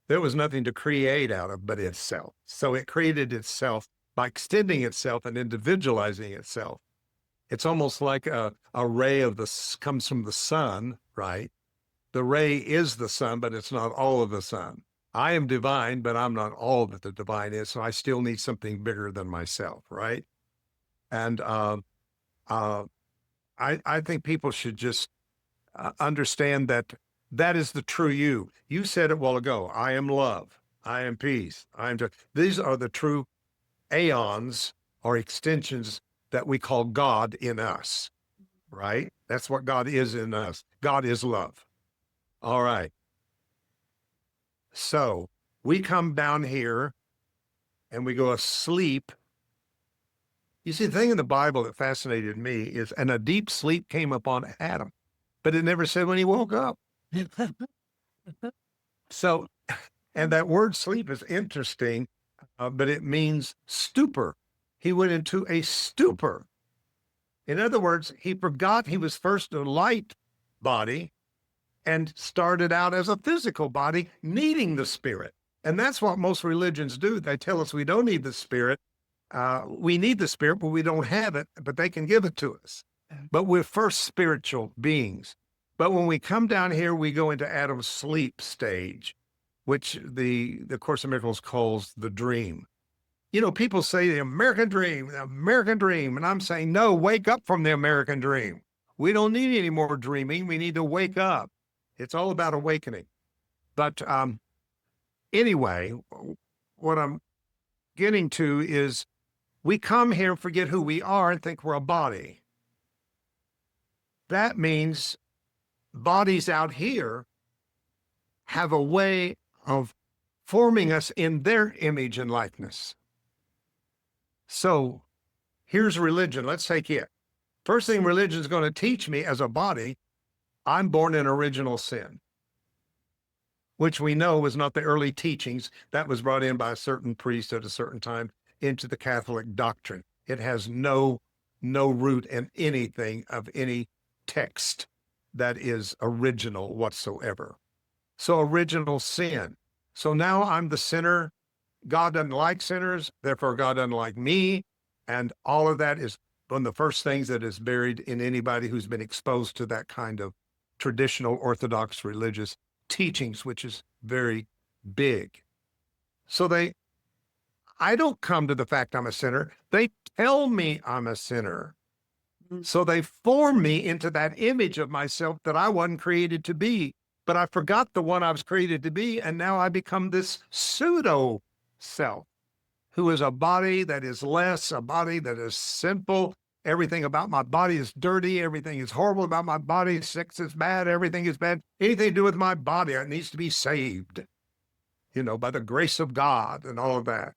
There was nothing to create out of but itself. So it created itself by extending itself and individualizing itself. It's almost like a ray comes from the sun, right? The ray is the sun, but it's not all of the sun. I am divine, but I'm not all that the divine is. So I still need something bigger than myself, right? And I think people should just understand that that is the true you. You said it a while ago. I am love. I am peace. I am. These are the true aeons or extensions that we call God in us, right? That's what God is in us. God is love. All right. So we come down here and we go asleep. You see, the thing in the Bible that fascinated me is, and a deep sleep came upon Adam, but it never said when he woke up. So, and that word sleep is interesting, but it means stupor. He went into a stupor. In other words, he forgot he was first a light body and started out as a physical body needing the spirit. And that's what most religions do. They tell us we don't need the spirit. We need the spirit, but we don't have it, but they can give it to us. But we're first spiritual beings. But when we come down here, we go into Adam's sleep stage, which the Course in Miracles calls the dream. You know, people say the American dream, and I'm saying, no, wake up from the American dream. We don't need any more dreaming. We need to wake up. It's all about awakening. But anyway, what I'm getting to is we come here and forget who we are and think we're a body. That means bodies out here have a way of forming us in their image and likeness. So here's religion. Let's take it. First thing religion is going to teach me as a body, I'm born in original sin, which we know was not the early teachings. That was brought in by a certain priest at a certain time into the Catholic doctrine. It has no root in anything of any text that is original whatsoever. So original sin. So now I'm the sinner. God doesn't like sinners, therefore God doesn't like me. And all of that is one of the first things that is buried in anybody who's been exposed to that kind of traditional Orthodox religious teachings, which is very big. So I don't come to the fact I'm a sinner. They tell me I'm a sinner. So they form me into that image of myself that I wasn't created to be. But I forgot the one I was created to be, and now I become this pseudo self, who is a body that is less, a body that is sinful. Everything about my body is dirty. Everything is horrible about my body. Sex is bad. Everything is bad. Anything to do with my body, it needs to be saved, you know, by the grace of God and all of that.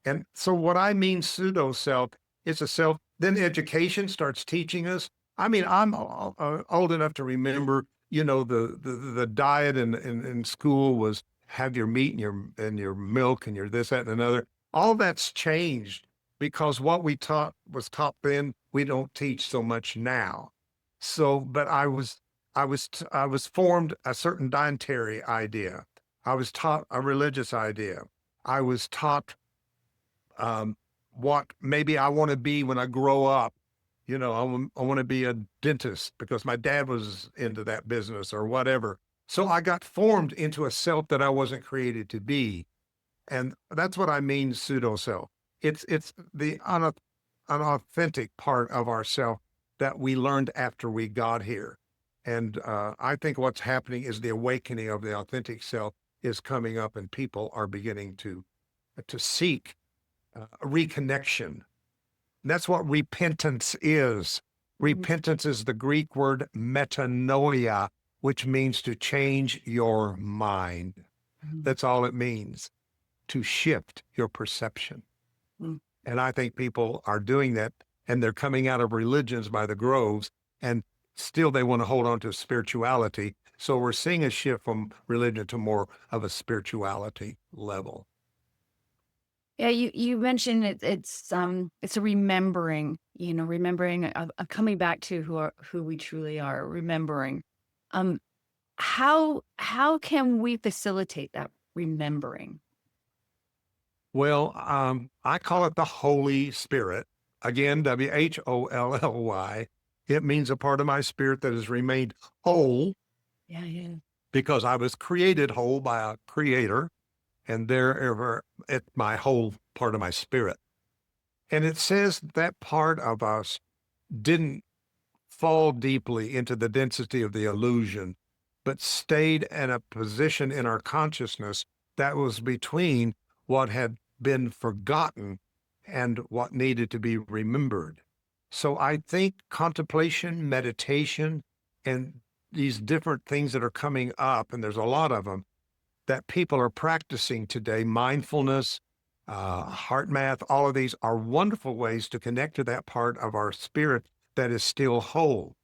And so what I mean pseudo self is a self. Then education starts teaching us. I mean, I'm old enough to remember, you know, the diet in school was have your meat and your milk and your this, that, and another. All that's changed because what we was taught then, we don't teach so much now. So, but I was formed a certain dietary idea. I was taught a religious idea. I was taught what maybe I want to be when I grow up. You know, I want to be a dentist because my dad was into that business or whatever. So I got formed into a self that I wasn't created to be. And that's what I mean pseudo self. It's the unauthentic part of ourself that we learned after we got here. And I think what's happening is the awakening of the authentic self is coming up, and people are beginning to seek a reconnection. That's what repentance is. Repentance is the Greek word metanoia, which means to change your mind. That's all it means, to shift your perception. And I think people are doing that, and they're coming out of religions by the groves, and still they want to hold on to spirituality. So we're seeing a shift from religion to more of a spirituality level. Yeah, you mentioned it's a remembering, you know, remembering coming back to who we truly are, remembering. How can we facilitate that remembering? Well, I call it the Holy Spirit. Again, WHOLLY. It means a part of my spirit that has remained whole. Yeah. Because I was created whole by a creator, and therever it's my whole part of my spirit. And it says that part of us didn't fall deeply into the density of the illusion, but stayed in a position in our consciousness that was between what had been forgotten and what needed to be remembered. So I think contemplation, meditation, and these different things that are coming up, and there's a lot of them, that people are practicing today, mindfulness, heart math, all of these are wonderful ways to connect to that part of our spirit that is still whole.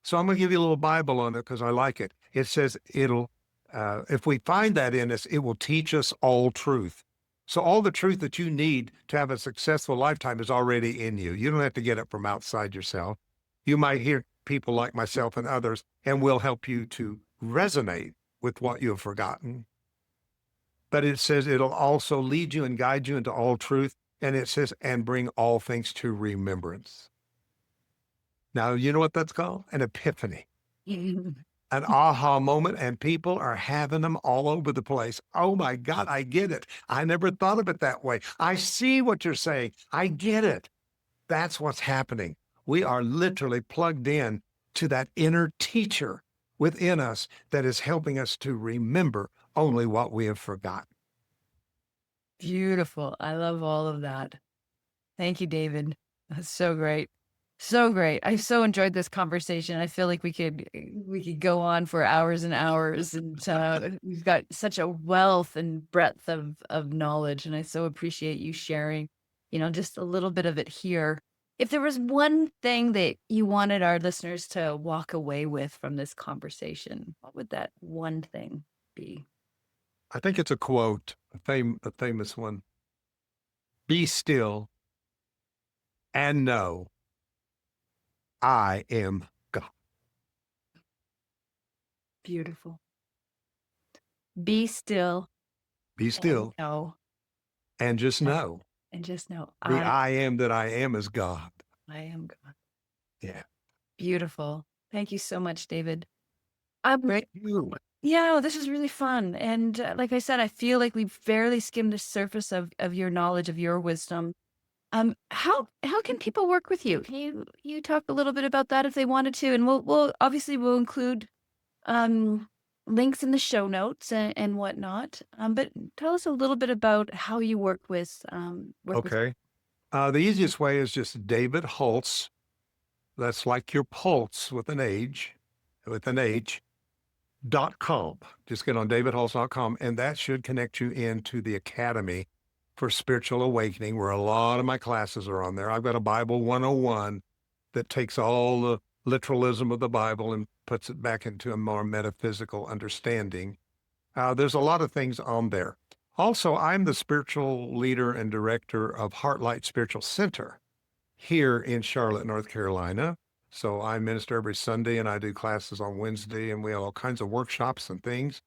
So I'm going to give you a little Bible on it because I like it. it says if we find that in us, it will teach us all truth. So all the truth that you need to have a successful lifetime is already in you. You don't have to get it from outside yourself. You might hear people like myself and others, and we'll help you to resonate with what you have forgotten. But it says it'll also lead you and guide you into all truth. And it says, and bring all things to remembrance. Now, you know what that's called? An epiphany, an aha moment, and people are having them all over the place. Oh my God, I get it. I never thought of it that way. I see what you're saying. I get it. That's what's happening. We are literally plugged in to that inner teacher within us that is helping us to remember only what we have forgotten. Beautiful. I love all of that. Thank you, David. That's so great. So great. I so enjoyed this conversation. I feel like we could go on for hours and hours, and we've got such a wealth and breadth of knowledge, and I so appreciate you sharing, just a little bit of it here. If there was one thing that you wanted our listeners to walk away with from this conversation, what would that one thing be? I think it's a quote, a famous one. Be still and know I am God. Beautiful. Be still. Be still Know. and just know And just know the I am that I am is God. I am God. Yeah. Beautiful. Thank you so much, David. Thank you. Yeah, this is really fun. And like I said, I feel like we've barely skimmed the surface of your knowledge, of your wisdom. How can people work with you? Can you talk a little bit about that if they wanted to? And we'll include links in the show notes and whatnot. But tell us a little bit about how you work with Okay. The easiest way is just David Hulse. That's like your pulse with an H, .com. Just get on davidhulse.com, and that should connect you into the Academy for Spiritual Awakening, where a lot of my classes are on there. I've got a Bible 101 that takes all the literalism of the Bible and puts it back into a more metaphysical understanding. There's a lot of things on there. Also, I'm the spiritual leader and director of Heartlight Spiritual Center here in Charlotte, North Carolina. So I minister every Sunday and I do classes on Wednesday, and we have all kinds of workshops and things.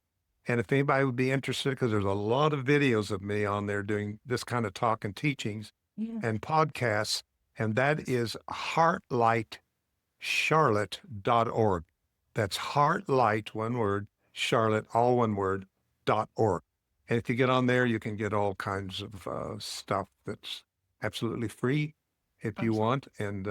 And if anybody would be interested, because there's a lot of videos of me on there doing this kind of talk and teachings and podcasts, and that is heartlightcharlotte.org. That's Heartlight, one word, Charlotte, all one word, .org. And if you get on there, you can get all kinds of stuff that's absolutely free if you want. And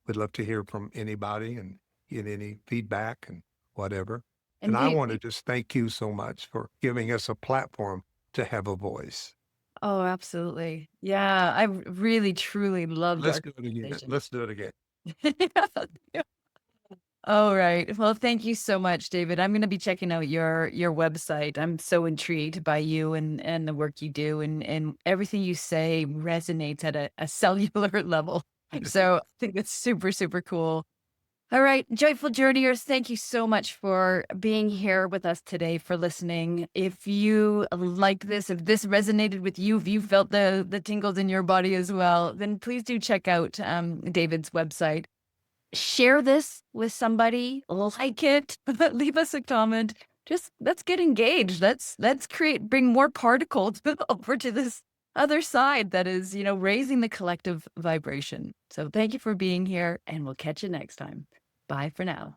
we'd love to hear from anybody and get any feedback and whatever. And I want to just thank you so much for giving us a platform to have a voice. Oh, absolutely. Yeah, I really, truly loved Let's our do it again. conversation. Let's do it again. Yeah. All right. Well, thank you so much, David. I'm going to be checking out your website. I'm so intrigued by you and the work you do, and everything you say resonates at a cellular level. So I think it's super, super cool. All right, joyful journeyers, thank you so much for being here with us today, for listening. If you like this, if this resonated with you, if you felt the tingles in your body as well, then please do check out David's website. Share this with somebody, like it, leave us a comment. Just let's get engaged. Let's bring more particles over to this other side that is, raising the collective vibration. So thank you for being here, and we'll catch you next time. Bye for now.